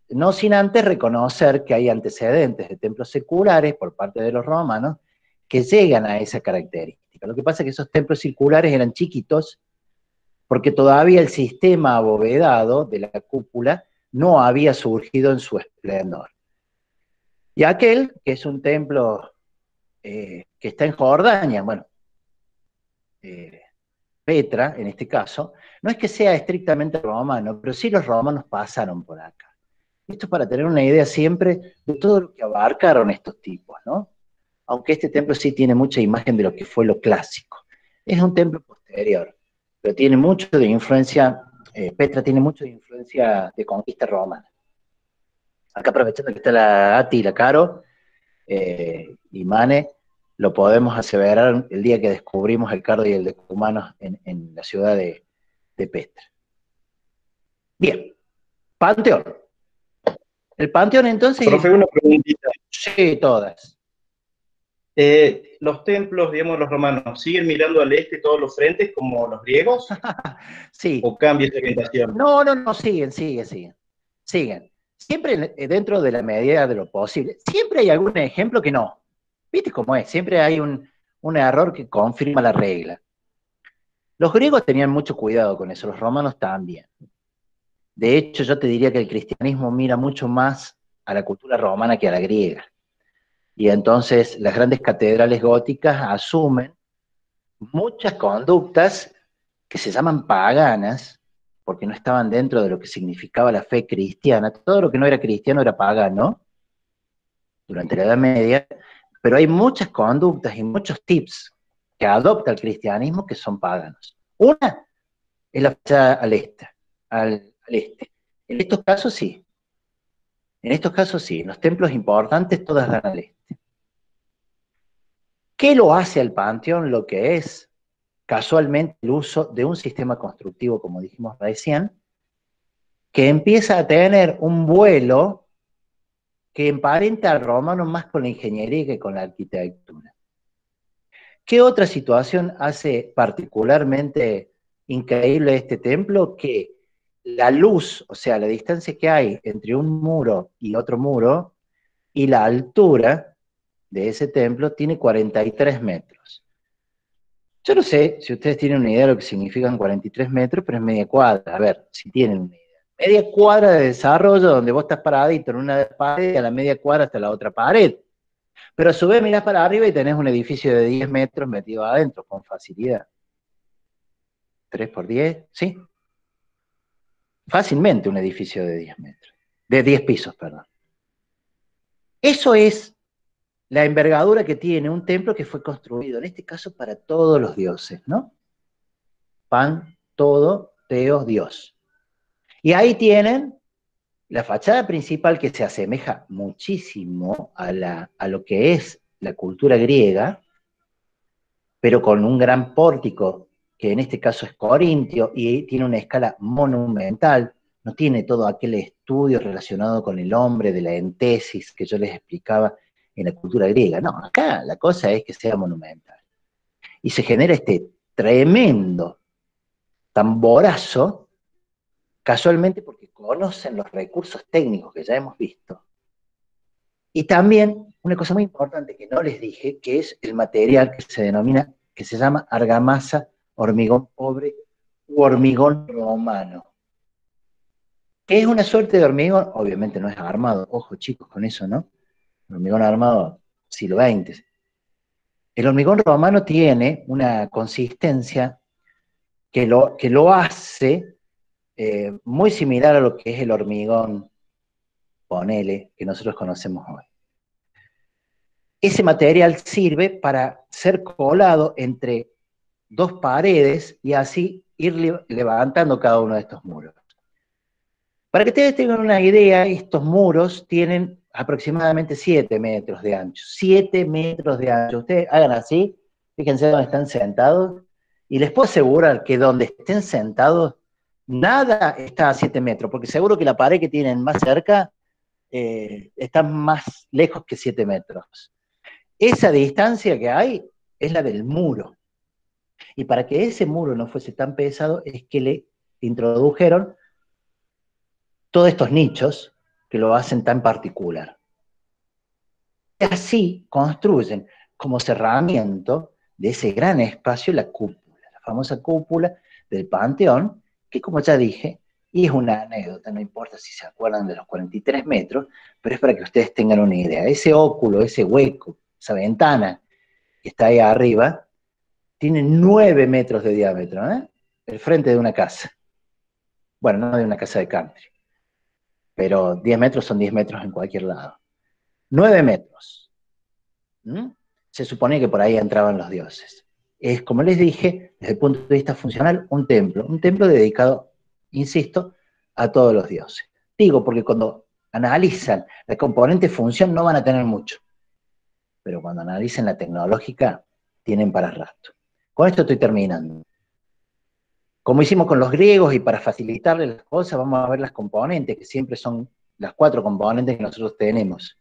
No sin antes reconocer que hay antecedentes de templos seculares por parte de los romanos que llegan a esa característica. Lo que pasa es que esos templos circulares eran chiquitos porque todavía el sistema abovedado de la cúpula no había surgido en su esplendor. Y aquel, que es un templo que está en Jordania, bueno, Petra, en este caso, no es que sea estrictamente romano, pero sí los romanos pasaron por acá. Esto es para tener una idea siempre de todo lo que abarcaron estos tipos, ¿no? Aunque este templo sí tiene mucha imagen de lo que fue lo clásico. Es un templo posterior, pero tiene mucho de influencia, Petra tiene mucho de influencia de conquista romana. Acá aprovechando que está la Ati y la Caro, y Mane, lo podemos aseverar el día que descubrimos el cardo y el decumanos en la ciudad de Petra. Bien, Panteón. El Panteón entonces... Profe, una preguntita. Sí, todas. Los templos, digamos, los romanos, ¿siguen mirando al este todos los frentes como los griegos? Sí. ¿O cambia esa orientación? No, siguen. Siguen. Siempre dentro de la medida de lo posible. Siempre hay algún ejemplo que no. ¿Viste cómo es? Siempre hay un error que confirma la regla. Los griegos tenían mucho cuidado con eso, los romanos también. De hecho, yo te diría que el cristianismo mira mucho más a la cultura romana que a la griega. Y entonces las grandes catedrales góticas asumen muchas conductas que se llaman paganas, porque no estaban dentro de lo que significaba la fe cristiana. Todo lo que no era cristiano era pagano durante la Edad Media, pero hay muchas conductas y muchos tips que adopta el cristianismo que son paganos. Una es la fachada al este. En estos casos sí. En los templos importantes todas dan al este. ¿Qué lo hace al Panteón lo que es? Casualmente el uso de un sistema constructivo, como dijimos recién, que empieza a tener un vuelo que emparenta al romano más con la ingeniería que con la arquitectura. ¿Qué otra situación hace particularmente increíble este templo? Que la luz, o sea, la distancia que hay entre un muro y otro muro, y la altura de ese templo tiene 43 metros. Yo no sé si ustedes tienen una idea de lo que significan 43 metros, pero es media cuadra. A ver, si tienen una idea. Media cuadra de desarrollo donde vos estás paradito en una pared y a la media cuadra hasta la otra pared. Pero a su vez mirás para arriba y tenés un edificio de 10 metros metido adentro con facilidad. 3 por 10, ¿sí? Fácilmente un edificio de 10 metros. De 10 pisos, perdón. Eso es la envergadura que tiene un templo que fue construido, en este caso para todos los dioses, ¿no? Pan, todo, teos, Dios. Y ahí tienen la fachada principal que se asemeja muchísimo a lo que es la cultura griega, pero con un gran pórtico, que en este caso es corintio, y tiene una escala monumental, no tiene todo aquel estudio relacionado con el hombre de la entesis que yo les explicaba en la cultura griega. No, acá la cosa es que sea monumental. Y se genera este tremendo tamborazo, casualmente porque conocen los recursos técnicos que ya hemos visto. Y también una cosa muy importante que no les dije, que es el material que se denomina, que se llama argamasa, hormigón pobre u hormigón romano. ¿Qué es una suerte de hormigón? Obviamente no es armado, ojo chicos con eso, ¿no? El hormigón armado, siglo XX. El hormigón romano tiene una consistencia que lo hace muy similar a lo que es el hormigón, ponele, que nosotros conocemos hoy. Ese material sirve para ser colado entre dos paredes y así ir levantando cada uno de estos muros. Para que ustedes tengan una idea, estos muros tienen aproximadamente 7 metros de ancho. 7 metros de ancho. Ustedes hagan así, fíjense dónde están sentados, y les puedo asegurar que donde estén sentados, nada está a 7 metros, porque seguro que la pared que tienen más cerca está más lejos que 7 metros. Esa distancia que hay es la del muro. Y para que ese muro no fuese tan pesado, es que le introdujeron todos estos nichos que lo hacen tan particular. Y así construyen como cerramiento de ese gran espacio la cúpula, la famosa cúpula del Panteón, que como ya dije, y es una anécdota, no importa si se acuerdan de los 43 metros, pero es para que ustedes tengan una idea. Ese óculo, ese hueco, esa ventana que está ahí arriba, tiene 9 metros de diámetro, ¿eh? El frente de una casa. Bueno, no de una casa de country, pero 10 metros son 10 metros en cualquier lado. 9 metros. ¿Mm? Se supone que por ahí entraban los dioses. Es, como les dije, desde el punto de vista funcional, un templo dedicado, insisto, a todos los dioses. Digo, porque cuando analizan la componente función no van a tener mucho, pero cuando analicen la tecnológica, tienen para rato. Con esto estoy terminando. Como hicimos con los griegos, y para facilitarles las cosas, vamos a ver las componentes, que siempre son las 4 componentes que nosotros tenemos.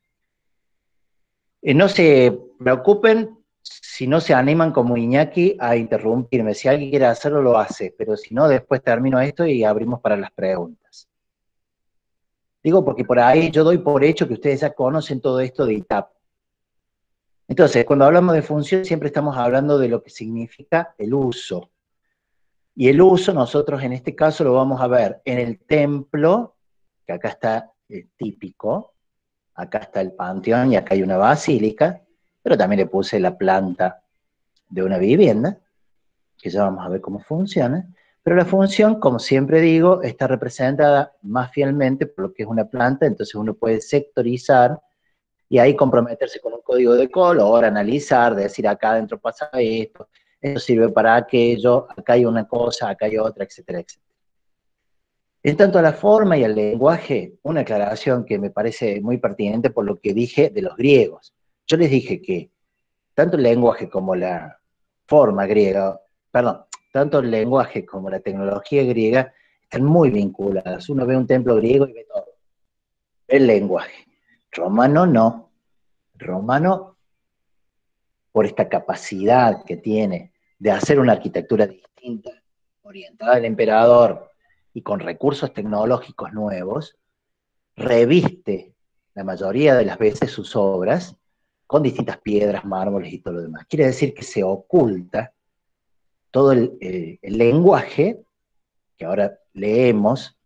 No se preocupen si no se animan como Iñaki a interrumpirme. Si alguien quiere hacerlo, lo hace, pero si no, después termino esto y abrimos para las preguntas. Digo porque por ahí yo doy por hecho que ustedes ya conocen todo esto de ITAP. Entonces, cuando hablamos de función, siempre estamos hablando de lo que significa el uso. Y el uso, nosotros en este caso lo vamos a ver en el templo, que acá está el típico, acá está el panteón y acá hay una basílica, pero también le puse la planta de una vivienda, que ya vamos a ver cómo funciona. Pero la función, como siempre digo, está representada más fielmente por lo que es una planta, entonces uno puede sectorizar y ahí comprometerse con un código de color, analizar, decir acá adentro pasa esto sirve para aquello, acá hay una cosa, acá hay otra, etcétera, etcétera. En tanto a la forma y al lenguaje, una aclaración que me parece muy pertinente por lo que dije de los griegos. Yo les dije que tanto el lenguaje como la forma griega, perdón, tanto el lenguaje como la tecnología griega están muy vinculadas. Uno ve un templo griego y ve todo. El lenguaje. Romano no. Romano, por esta capacidad que tiene de hacer una arquitectura distinta, orientada al emperador y con recursos tecnológicos nuevos, reviste la mayoría de las veces sus obras con distintas piedras, mármoles y todo lo demás. Quiere decir que se oculta todo el lenguaje, que ahora leemos,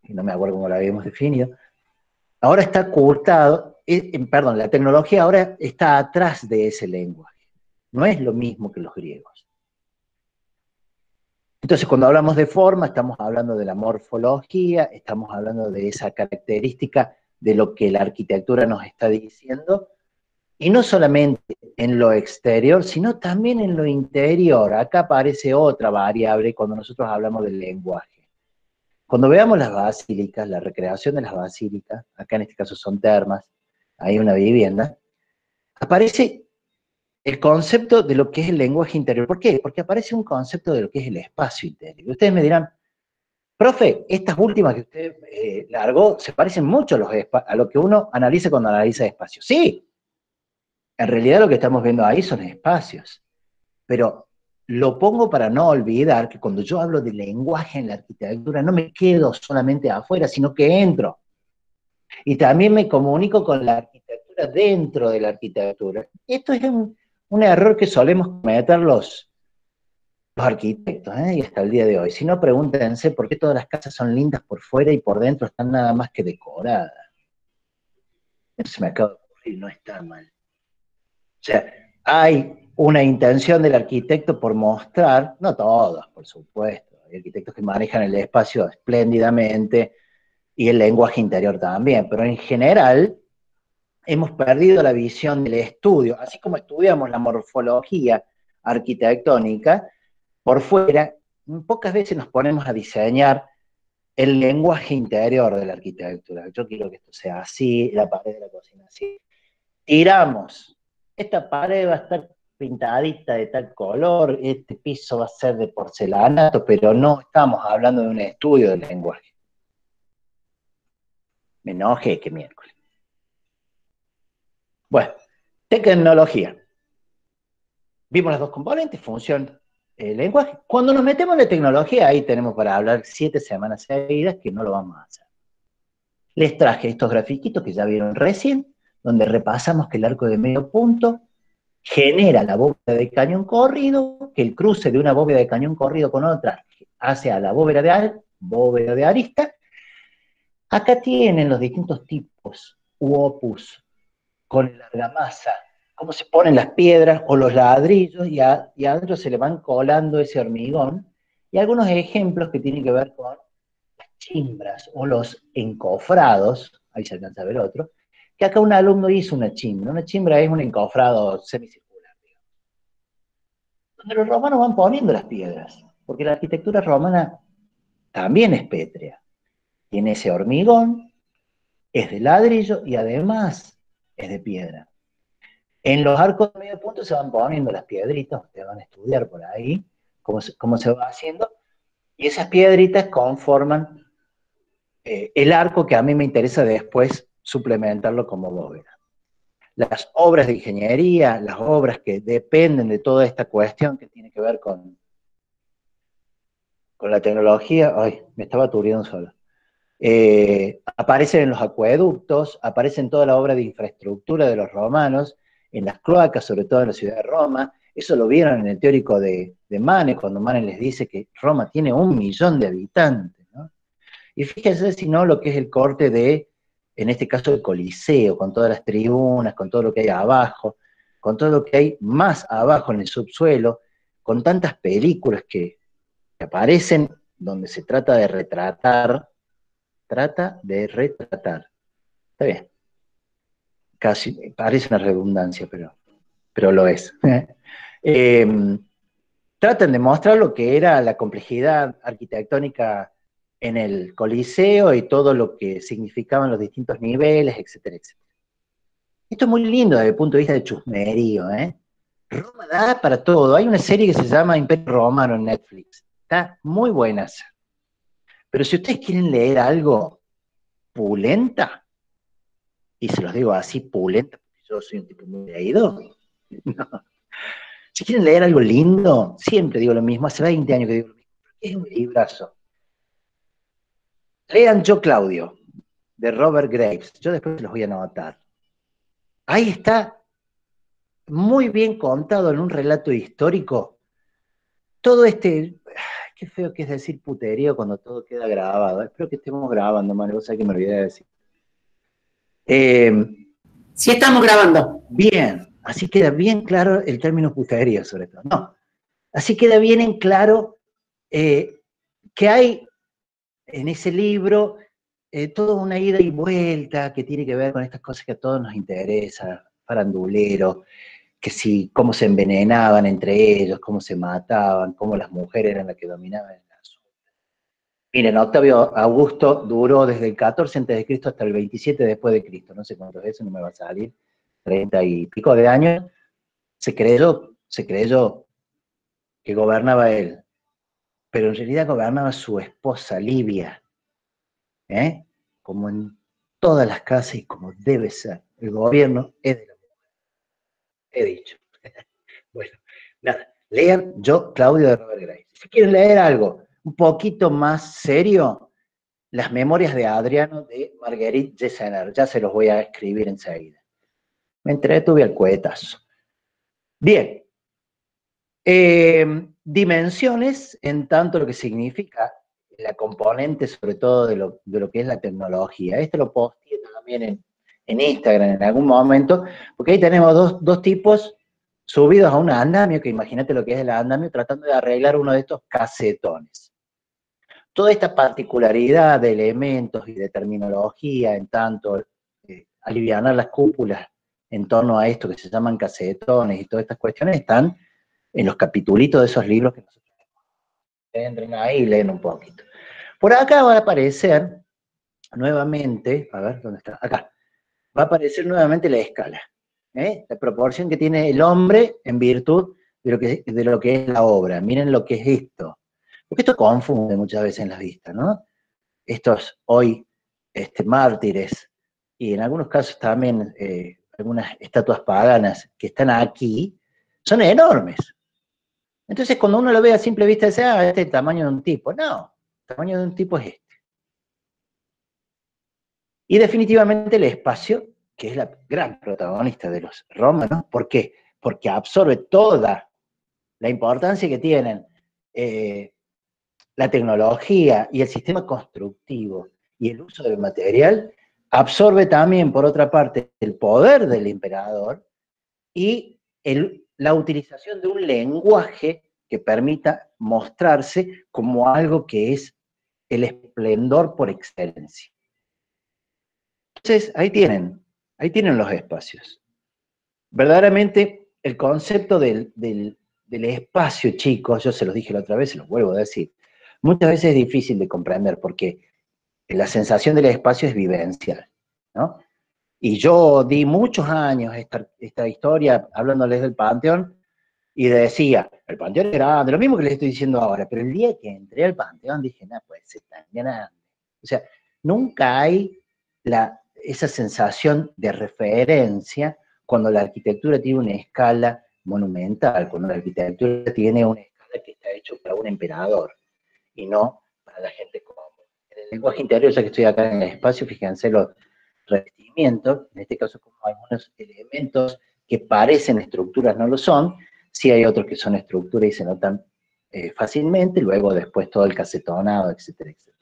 y no me acuerdo cómo lo habíamos definido, ahora está ocultado, perdón, la tecnología ahora está atrás de ese lenguaje. No es lo mismo que los griegos. Entonces, cuando hablamos de forma, estamos hablando de la morfología, estamos hablando de esa característica de lo que la arquitectura nos está diciendo, y no solamente en lo exterior, sino también en lo interior. Acá aparece otra variable cuando nosotros hablamos del lenguaje. Cuando veamos las basílicas, la recreación de las basílicas, acá en este caso son termas, hay una vivienda, aparece el concepto de lo que es el lenguaje interior. ¿Por qué? Porque aparece un concepto de lo que es el espacio interior. Y ustedes me dirán, profe, estas últimas que usted largó se parecen mucho a lo que uno analiza cuando analiza espacios. Sí, en realidad lo que estamos viendo ahí son espacios. Pero lo pongo para no olvidar que cuando yo hablo de lenguaje en la arquitectura, no me quedo solamente afuera, sino que entro. Y también me comunico con la arquitectura dentro de la arquitectura. Esto es un error que solemos cometer los arquitectos, y hasta el día de hoy. Si no, pregúntense por qué todas las casas son lindas por fuera y por dentro están nada más que decoradas. Eso se me acaba de ocurrir, no está mal. O sea, hay una intención del arquitecto por mostrar, no todos, por supuesto, hay arquitectos que manejan el espacio espléndidamente y el lenguaje interior también, pero en general hemos perdido la visión del estudio, así como estudiamos la morfología arquitectónica, por fuera, pocas veces nos ponemos a diseñar el lenguaje interior de la arquitectura. Yo quiero que esto sea así, la pared de la cocina así. Tiramos, esta pared va a estar pintadita de tal color, este piso va a ser de porcelanato, pero no estamos hablando de un estudio del lenguaje. Me enojé que miércoles. Bueno, tecnología. Vimos las dos componentes, función, lenguaje. Cuando nos metemos en la tecnología, ahí tenemos para hablar 7 semanas seguidas, que no lo vamos a hacer. Les traje estos grafiquitos que ya vieron recién, donde repasamos que el arco de medio punto genera la bóveda de cañón corrido, que el cruce de una bóveda de cañón corrido con otra hace a la bóveda de arista. Acá tienen los distintos tipos u opus con el argamasa cómo se ponen las piedras o los ladrillos y adentro se le van colando ese hormigón, y algunos ejemplos que tienen que ver con las chimbras o los encofrados, ahí se alcanza a ver otro, que acá un alumno hizo una chimbra. Una chimbra es un encofrado semicircular, digamos, donde los romanos van poniendo las piedras, porque la arquitectura romana también es pétrea. Tiene ese hormigón, es de ladrillo y además es de piedra. En los arcos de medio punto se van poniendo las piedritas, ustedes van a estudiar por ahí cómo se va haciendo, y esas piedritas conforman el arco que a mí me interesa después suplementarlo como bóveda. Las obras de ingeniería, las obras que dependen de toda esta cuestión que tiene que ver con la tecnología, ay, me estaba aturdiendo solo. Aparecen en los acueductos, aparecen en toda la obra de infraestructura de los romanos, en las cloacas, sobre todo en la ciudad de Roma. Eso lo vieron en el teórico de Manes, cuando Manes les dice que Roma tiene 1 millón de habitantes, ¿no? Y fíjense si no lo que es el corte de, en este caso, el Coliseo, con todas las tribunas, con todo lo que hay abajo, con todo lo que hay más abajo en el subsuelo, con tantas películas que aparecen donde se trata de retratar. Trata de retratar. Está bien. Casi parece una redundancia, pero lo es. Tratan de mostrar lo que era la complejidad arquitectónica en el Coliseo y todo lo que significaban los distintos niveles, etcétera, etcétera. Esto es muy lindo desde el punto de vista de chusmerío, ¿eh? Roma da para todo. Hay una serie que se llama Imperio Romano en Netflix. Está muy buena esa. Pero si ustedes quieren leer algo pulenta, y se los digo así, pulenta, porque yo soy un tipo muy leído, no. Si quieren leer algo lindo, siempre digo lo mismo, hace 20 años que digo lo mismo, es un librazo. Lean Yo Claudio, de Robert Graves, yo después los voy a anotar. Ahí está muy bien contado en un relato histórico, todo qué feo que es decir puterío cuando todo queda grabado, espero que estemos grabando, Manuel, vos sabés que me olvidé de decir. Sí estamos grabando. Bien, así queda bien claro el término puterío sobre todo. No, así queda bien en claro que hay en ese libro toda una ida y vuelta que tiene que ver con estas cosas que a todos nos interesan, farandulero, que si, cómo se envenenaban entre ellos, cómo se mataban, cómo las mujeres eran las que dominaban el asunto. Miren, Octavio Augusto duró desde el 14 a.C. hasta el 27 después de Cristo, no sé cuántos de eso, no me va a salir, 30 y pico de años, se creyó que gobernaba él, pero en realidad gobernaba su esposa Livia, como en todas las casas y como debe ser, el gobierno es de la mujer, he dicho. Bueno, nada, lean Yo Claudio de Robert Graves. Si quieren leer algo un poquito más serio, Las Memorias de Adriano de Marguerite Yourcenar, ya se los voy a escribir enseguida. Me entretuve al cohetazo. Bien, dimensiones en tanto lo que significa la componente, sobre todo de lo que es la tecnología. Esto lo posteé también en Instagram en algún momento, porque ahí tenemos dos tipos subidos a un andamio, que imagínate lo que es el andamio, tratando de arreglar uno de estos casetones. Toda esta particularidad de elementos y de terminología, en tanto alivianar las cúpulas en torno a esto que se llaman casetones y todas estas cuestiones, están en los capitulitos de esos libros que nosotros tenemos. Entren ahí y leen un poquito. Por acá va a aparecer nuevamente, a ver, ¿dónde está? Acá. Va a aparecer nuevamente la escala. La proporción que tiene el hombre en virtud de lo que es la obra. Miren lo que es esto. Porque esto confunde muchas veces en las vistas, ¿no? Estos hoy mártires, y en algunos casos también algunas estatuas paganas que están aquí, son enormes. Entonces, cuando uno lo ve a simple vista, dice, este es el tamaño de un tipo. No, el tamaño de un tipo es este. Y definitivamente el espacio, que es la gran protagonista de los romanos. ¿Por qué? Porque absorbe toda la importancia que tienen la tecnología y el sistema constructivo y el uso del material, absorbe también, por otra parte, el poder del emperador, y la utilización de un lenguaje que permita mostrarse como algo que es el esplendor por excelencia. Entonces, ahí tienen los espacios. Verdaderamente, el concepto del espacio, chicos, yo se los dije la otra vez, se los vuelvo a decir, muchas veces es difícil de comprender porque la sensación del espacio es vivencial, ¿no? Y yo di muchos años esta historia hablándoles del Panteón y decía, el Panteón es grande, lo mismo que les estoy diciendo ahora, pero el día que entré al Panteón dije, no, pues es tan grande. O sea, nunca hay esa sensación de referencia cuando la arquitectura tiene una escala monumental, cuando la arquitectura tiene una escala que está hecha para un emperador y no para la gente común. En el lenguaje interior, ya que estoy acá en el espacio, fíjense los revestimientos, en este caso como algunos elementos que parecen estructuras no lo son, sí hay otros que son estructuras y se notan fácilmente, luego después todo el casetonado, etcétera, etcétera.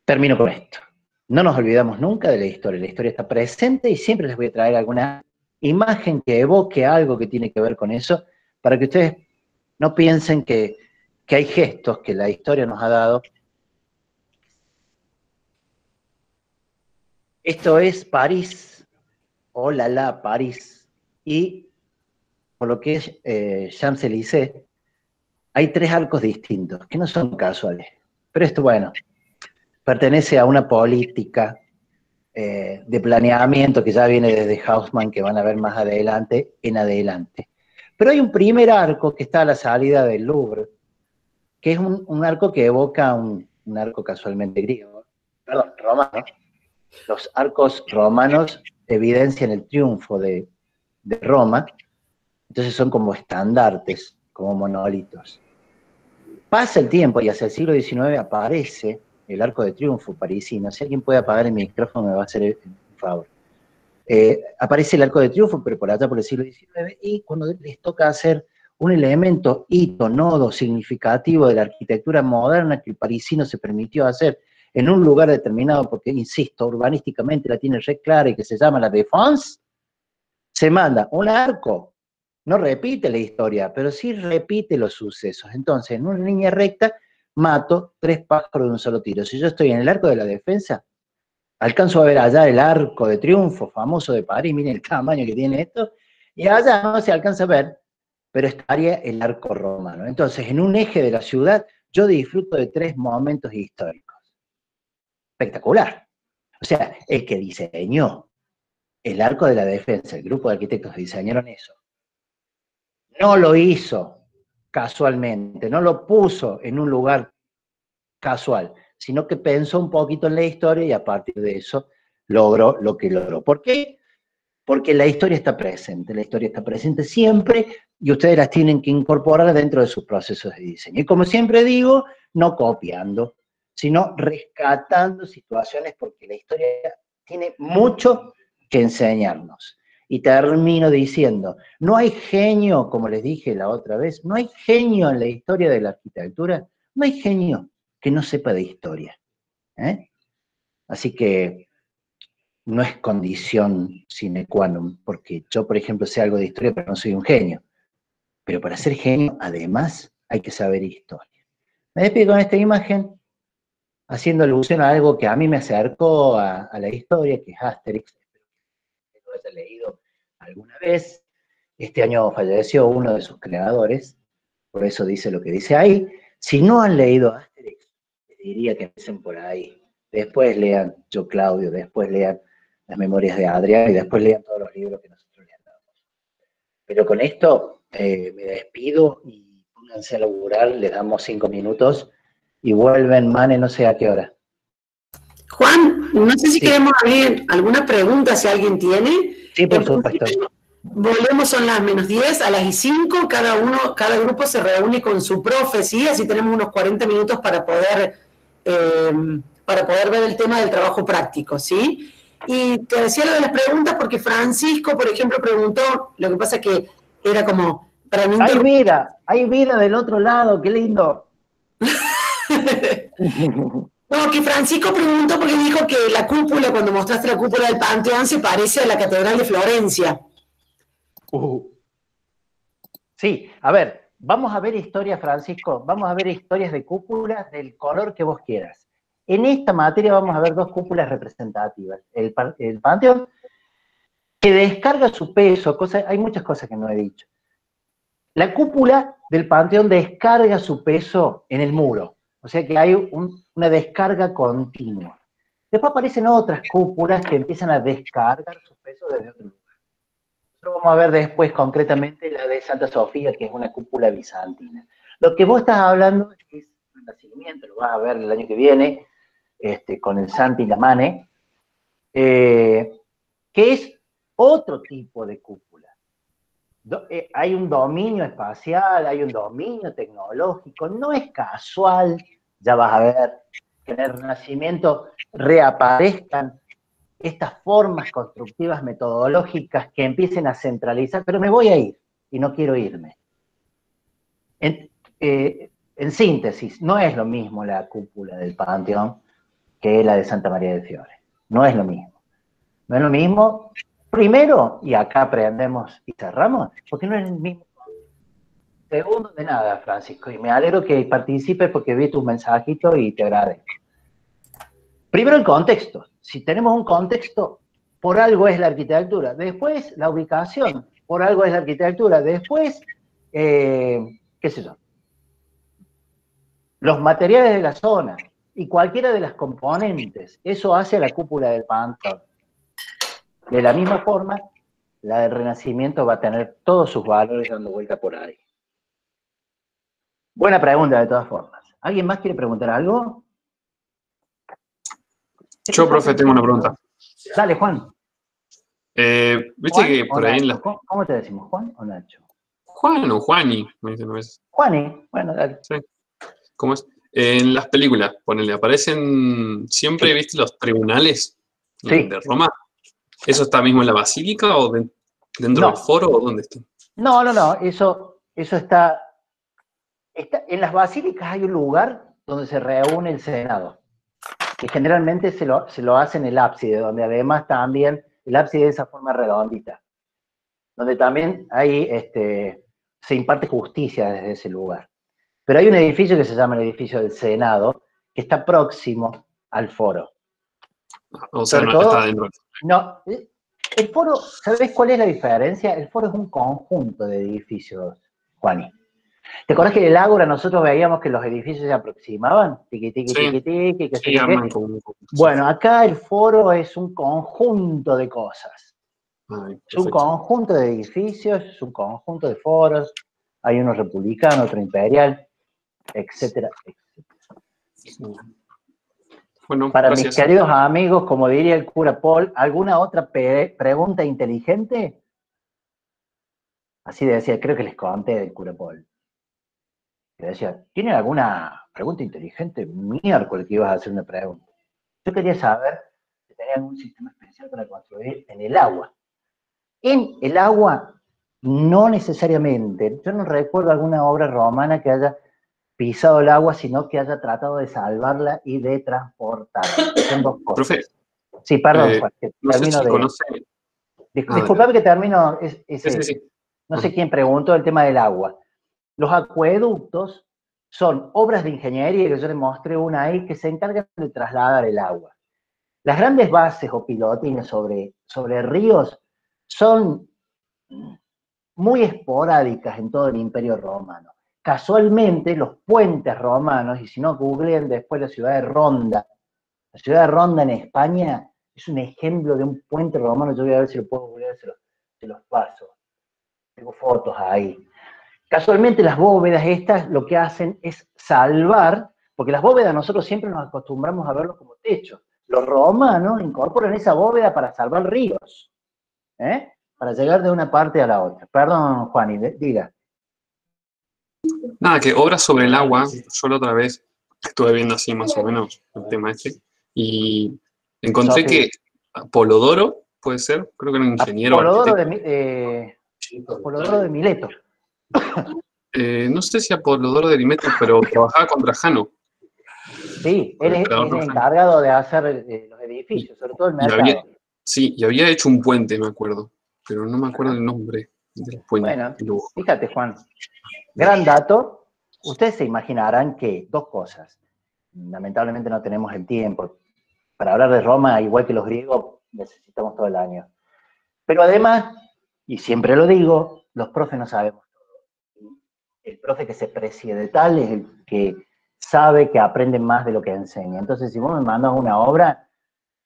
Termino con esto. No nos olvidamos nunca de la historia está presente y siempre les voy a traer alguna imagen que evoque algo que tiene que ver con eso, para que ustedes no piensen que hay gestos que la historia nos ha dado. Esto es París, hola, París, y por lo que es Champs-Élysées, hay 3 arcos distintos, que no son casuales, pero esto, bueno, pertenece a una política de planeamiento que ya viene desde Haussmann, que van a ver más adelante en adelante. Pero hay un primer arco que está a la salida del Louvre, que es un arco que evoca un arco casualmente griego, perdón, romano. Los arcos romanos evidencian el triunfo de Roma, entonces son como estandartes, como monolitos. Pasa el tiempo y hacia el siglo XIX aparece el arco de triunfo parisino. Si alguien puede apagar el micrófono me va a hacer un favor. Aparece el arco de triunfo, pero por allá por el siglo XIX, y cuando les toca hacer un elemento, hito, nodo significativo de la arquitectura moderna que el parisino se permitió hacer en un lugar determinado, porque, insisto, urbanísticamente la tiene re clara y que se llama la Défense, se manda un arco, no repite la historia, pero sí repite los sucesos. Entonces, en una línea recta, mato 3 pájaros de un solo tiro. Si yo estoy en el arco de la defensa, alcanzo a ver allá el arco de triunfo famoso de París, miren el tamaño que tiene esto, y allá no se alcanza a ver, pero estaría el arco romano. Entonces, en un eje de la ciudad, yo disfruto de 3 momentos históricos. Espectacular. O sea, el que diseñó el arco de la defensa, el grupo de arquitectos que diseñaron eso, no lo hizo casualmente, no lo puso en un lugar casual, sino que pensó un poquito en la historia y a partir de eso logró lo que logró. ¿Por qué? Porque la historia está presente siempre y ustedes las tienen que incorporar dentro de sus procesos de diseño. Y como siempre digo, no copiando, sino rescatando situaciones, porque la historia tiene mucho que enseñarnos. Y termino diciendo, no hay genio, como les dije la otra vez, no hay genio en la historia de la arquitectura, no hay genio que no sepa de historia. Así que no es condición sine qua non, porque yo, por ejemplo, sé algo de historia, pero no soy un genio. Pero para ser genio, además, hay que saber historia. Me despido con esta imagen, haciendo alusión a algo que a mí me acercó a la historia, que es Asterix. Espero que lo haya leído alguna vez. Este año falleció uno de sus creadores, por eso dice lo que dice ahí. Si no han leído Asterix, les diría que empiecen por ahí. Después lean Yo Claudio, después lean Las Memorias de Adrián y después lean todos los libros que nosotros le damos. Pero con esto me despido y pónganse a laburar, les damos 5 minutos y vuelven, Mane, no sé a qué hora. Juan, no sé si queremos abrir alguna pregunta, si alguien tiene. Sí, por supuesto. Volvemos, son las -10, a las 5, cada grupo se reúne con su profe, ¿sí? Así tenemos unos 40 minutos para poder ver el tema del trabajo práctico, ¿sí? Y te decía lo de las preguntas porque Francisco, por ejemplo, preguntó, lo que pasa que era como... para mí hay vida del otro lado, qué lindo. No, que Francisco preguntó porque dijo que la cúpula, cuando mostraste la cúpula del Panteón, se parece a la Catedral de Florencia. Sí, a ver, vamos a ver historias, Francisco, vamos a ver historias de cúpulas del color que vos quieras. En esta materia vamos a ver dos cúpulas representativas. El Panteón, que descarga su peso, hay muchas cosas que no he dicho. La cúpula del Panteón descarga su peso en el muro, o sea que hay una descarga continua. Después aparecen otras cúpulas que empiezan a descargar su peso desde otro lugar. Nosotros vamos a ver después concretamente la de Santa Sofía, que es una cúpula bizantina. Lo que vos estás hablando es el Renacimiento, lo vas a ver el año que viene, con el Santi Lamane, que es otro tipo de cúpula. Hay un dominio espacial, hay un dominio tecnológico, no es casual, ya vas a ver, que en el Renacimiento reaparezcan estas formas constructivas metodológicas que empiecen a centralizar, pero me voy a ir y no quiero irme. En síntesis, no es lo mismo la cúpula del Panteón que la de Santa María del Fiore. No es lo mismo. No es lo mismo, primero, y acá aprendemos y cerramos, porque no es el mismo. Segundo, de nada, Francisco, y me alegro que participes porque vi tus mensajitos y te agradezco. Primero el contexto. Si tenemos un contexto, por algo es la arquitectura. Después la ubicación, por algo es la arquitectura. Después, qué sé yo, los materiales de la zona y cualquiera de las componentes. Eso hace a la cúpula del Panteón. De la misma forma, la del Renacimiento va a tener todos sus valores dando vuelta por ahí. Buena pregunta, de todas formas. ¿Alguien más quiere preguntar algo? Yo, profe, tengo una pregunta. Dale, Juan. Viste Juan que por ahí en Nacho. las... ¿Cómo te decimos, Juan o Nacho? Juan o Juani, me dicen a veces. Juani, bueno, dale. Sí. ¿Cómo es? En las películas, ponele, aparecen siempre, Sí. ¿viste los tribunales Sí. de Roma? ¿Eso está mismo en la basílica o dentro del foro o dónde está? No, eso está... En las basílicas hay un lugar donde se reúne el Senado, que generalmente se lo hace en el ábside, donde además también el ábside de esa forma redondita, donde también hay, se imparte justicia desde ese lugar. Pero hay un edificio que se llama el edificio del Senado, que está próximo al foro. O sea, Sobre no todo, está dentro. No, el foro, ¿sabes cuál es la diferencia? El foro es un conjunto de edificios, Juani. ¿Te acuerdas que en el Ágora nosotros veíamos que los edificios se aproximaban? Tiqui, tiqui, Sí. tiqui, tiqui, que Sí, arman como... Bueno, acá el foro es un conjunto de cosas. Ay, Es un conjunto de edificios, es un conjunto de foros. Hay uno republicano, otro imperial, etcétera, etcétera. Bueno, Para gracias. mis queridos amigos, como diría el cura Paul, ¿alguna otra pregunta inteligente? Así decía, creo que les conté del cura Paul. Que decía, ¿tienen alguna pregunta inteligente? Miércoles que ibas a hacer una pregunta. Yo quería saber si tenían un sistema especial para construir en el agua. En el agua, no necesariamente. Yo no recuerdo alguna obra romana que haya pisado el agua, sino que haya tratado de salvarla y de transportarla. Son dos cosas. Profe, Sí, perdón, Juan, que no sé termino si de... conoce... Disculpame que termino ese... Sí. No sé quién preguntó el tema del agua. Los acueductos son obras de ingeniería, que yo les mostré una ahí, que se encargan de trasladar el agua. Las grandes bases o pilotines sobre ríos son muy esporádicas en todo el Imperio Romano. Casualmente, los puentes romanos, y si no, googleen después la ciudad de Ronda. La ciudad de Ronda en España es un ejemplo de un puente romano. Yo voy a ver si lo puedo googlear, se los paso. Tengo fotos ahí. Casualmente las bóvedas estas lo que hacen es salvar, porque las bóvedas nosotros siempre nos acostumbramos a verlos como techos. Los romanos incorporan esa bóveda para salvar ríos, para llegar de una parte a la otra. Perdón, Juani, diga. Nada, que obras sobre el agua, yo la otra vez estuve viendo así más o menos el tema este, y encontré que Polodoro, puede ser, creo que era un ingeniero. Polodoro de Mileto. No sé si Apolodoro de Mileto, pero trabajaba con Trajano. Sí, él es el encargado de hacer los edificios, sobre todo el mercado. Y había hecho un puente, me acuerdo, pero no me acuerdo el nombre del puente. Bueno, fíjate, Juan, gran dato. Ustedes se imaginarán que dos cosas. Lamentablemente no tenemos el tiempo. Para hablar de Roma, igual que los griegos, necesitamos todo el año. Pero además, y siempre lo digo, los profes no sabemos todo. El profe que se precie de tal es el que sabe que aprende más de lo que enseña. Entonces, si vos me mandas una obra,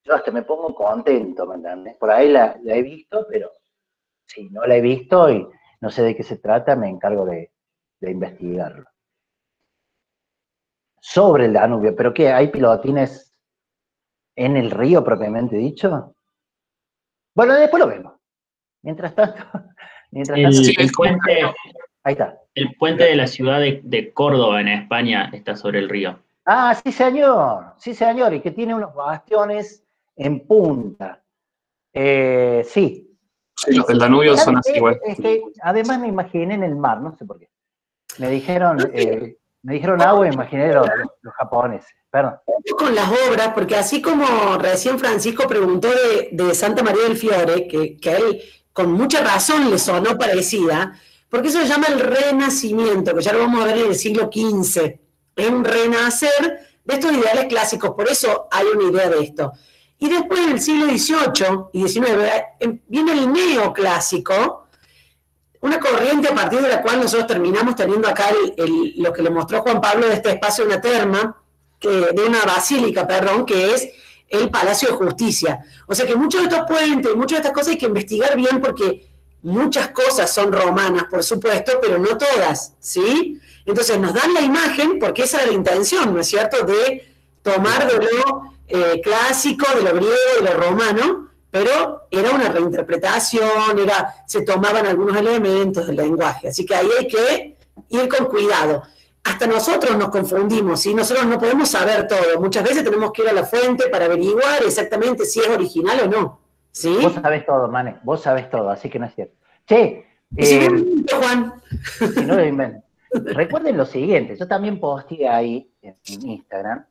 yo hasta me pongo contento, ¿me entiendes? Por ahí la he visto, pero si no la he visto y no sé de qué se trata, me encargo de investigarlo. Sobre el Danubio, ¿pero qué? ¿Hay pilotines en el río propiamente dicho? Bueno, después lo vemos. Mientras tanto... El puente, ahí está. El puente de la ciudad de Córdoba, en España, está sobre el río. Ah, sí señor, y que tiene unos bastiones en punta. Sí. Sí, los del Danubio son así igual. Además me imaginé en el mar, no sé por qué. Me dijeron agua y me imaginé los japoneses. Perdón. Con las obras, porque así como recién Francisco preguntó de Santa María del Fiore, que a él con mucha razón le sonó parecida, porque eso se llama el Renacimiento, que ya lo vamos a ver en el siglo XV. Es un renacer de estos ideales clásicos, por eso hay una idea de esto. Y después en el siglo XVIII y XIX viene el neoclásico, una corriente a partir de la cual nosotros terminamos teniendo acá lo que le mostró Juan Pablo de este espacio de una terma, de una basílica, perdón, que es el Palacio de Justicia. O sea que muchos de estos puentes, muchas de estas cosas hay que investigar bien porque muchas cosas son romanas, por supuesto, pero no todas, ¿sí? Entonces nos dan la imagen, porque esa era la intención, ¿no es cierto?, de tomar de lo clásico, de lo griego, de lo romano, pero era una reinterpretación, se tomaban algunos elementos del lenguaje, así que ahí hay que ir con cuidado. Hasta nosotros nos confundimos, ¿sí? Nosotros no podemos saber todo, muchas veces tenemos que ir a la fuente para averiguar exactamente si es original o no, ¿sí? Vos sabés todo, Mane, vos sabés todo, así que no es cierto. Che, Juan. Si no lo invento. Recuerden lo siguiente, yo también posteé ahí en Instagram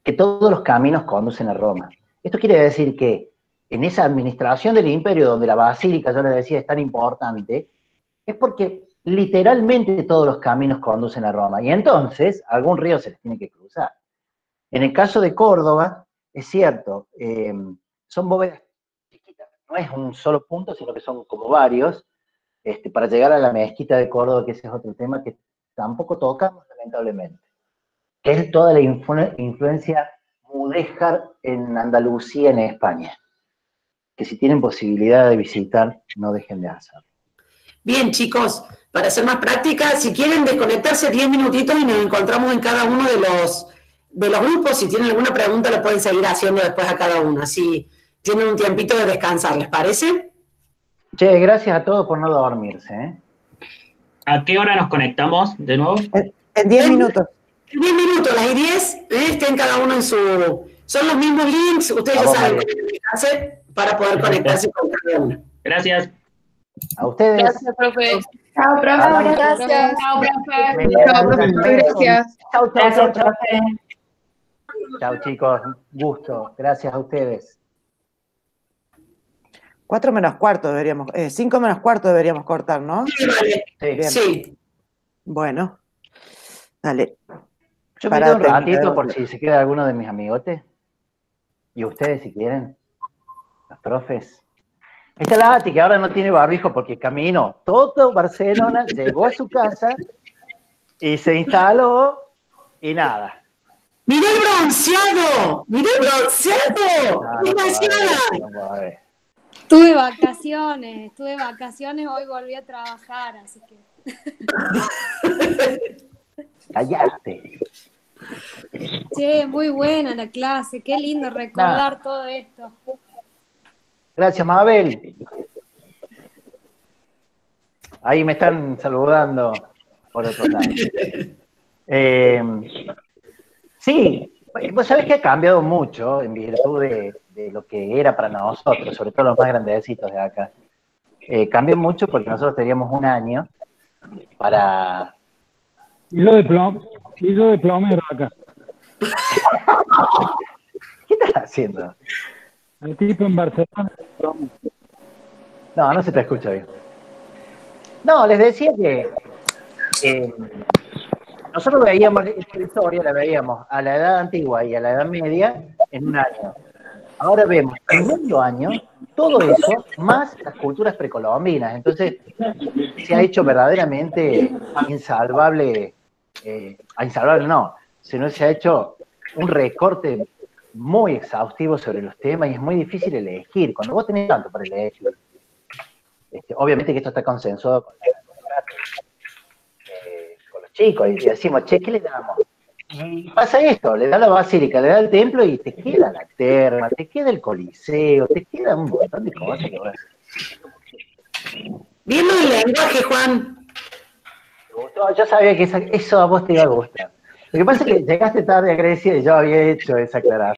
que todos los caminos conducen a Roma. Esto quiere decir que en esa administración del imperio, donde la basílica, yo les decía, es tan importante, es porque literalmente todos los caminos conducen a Roma. Y entonces, algún río se les tiene que cruzar. En el caso de Córdoba, es cierto, son bóvedas chiquitas, no es un solo punto, sino que son como varios, para llegar a la mezquita de Córdoba, que ese es otro tema que tampoco tocamos, lamentablemente, que es toda la influencia mudéjar en Andalucía, en España, que si tienen posibilidad de visitar, no dejen de hacerlo. Bien, chicos, para hacer más práctica, si quieren desconectarse 10 minutitos y nos encontramos en cada uno de los grupos, si tienen alguna pregunta lo pueden seguir haciendo después a cada uno, así tienen un tiempito de descansar, ¿les parece? Che, gracias a todos por no dormirse, ¿eh? ¿A qué hora nos conectamos de nuevo? En 10 minutos. En 10 minutos, las 10, estén cada uno en su... Son los mismos links, ustedes ya saben qué tienen que hacer para poder conectarse con cada uno. Gracias. A ustedes. Gracias, profe. Chao, profe. Gracias. Chao, profe. Chao, profe. Gracias. Chao. Chao, chicos. Gusto. Gracias a ustedes. 4 menos cuarto deberíamos, 5 menos cuarto deberíamos cortar, ¿no? Sí, vale. Sí. Sí. Bueno, dale. Yo me quedo un ratito por si se queda alguno de mis amigotes. Y ustedes, si quieren. Los profes. Esta es la Ati, que ahora no tiene barbijo porque caminó todo Barcelona, llegó a su casa y se instaló y nada. ¡Mirá el bronceado! ¡Mirá el bronceado! ¡Demasiada! Tuve vacaciones, hoy volví a trabajar, así que... Cállate. Che, muy buena la clase, qué lindo recordar todo esto. Gracias, Mabel. Ahí me están saludando por otro lado. Sí, vos sabés que ha cambiado mucho en virtud de lo que era para nosotros, sobre todo los más grandecitos de acá. Cambió mucho porque nosotros teníamos un año para... Hizo de plomero acá. ¿Qué estás haciendo? El tipo en Barcelona. No, no se te escucha bien. No, les decía que nosotros veíamos esta historia, la veíamos a la edad antigua y a la edad media en un año. Ahora vemos en medio año todo eso, más las culturas precolombinas. Entonces, se ha hecho verdaderamente insalvable, insalvable no, sino se ha hecho un recorte muy exhaustivo sobre los temas y es muy difícil elegir. Cuando vos tenés tanto para elegir, obviamente que esto está consensuado con los chicos y decimos, che, ¿qué le damos? Y pasa esto, le da la basílica, le da el templo y te queda la terma, te queda el coliseo, te queda un montón de cosas. Bien lo del lenguaje, Juan. ¿Te gustó? Yo sabía que eso a vos te iba a gustar. Lo que pasa es que llegaste tarde a Grecia y yo había hecho esa aclaración.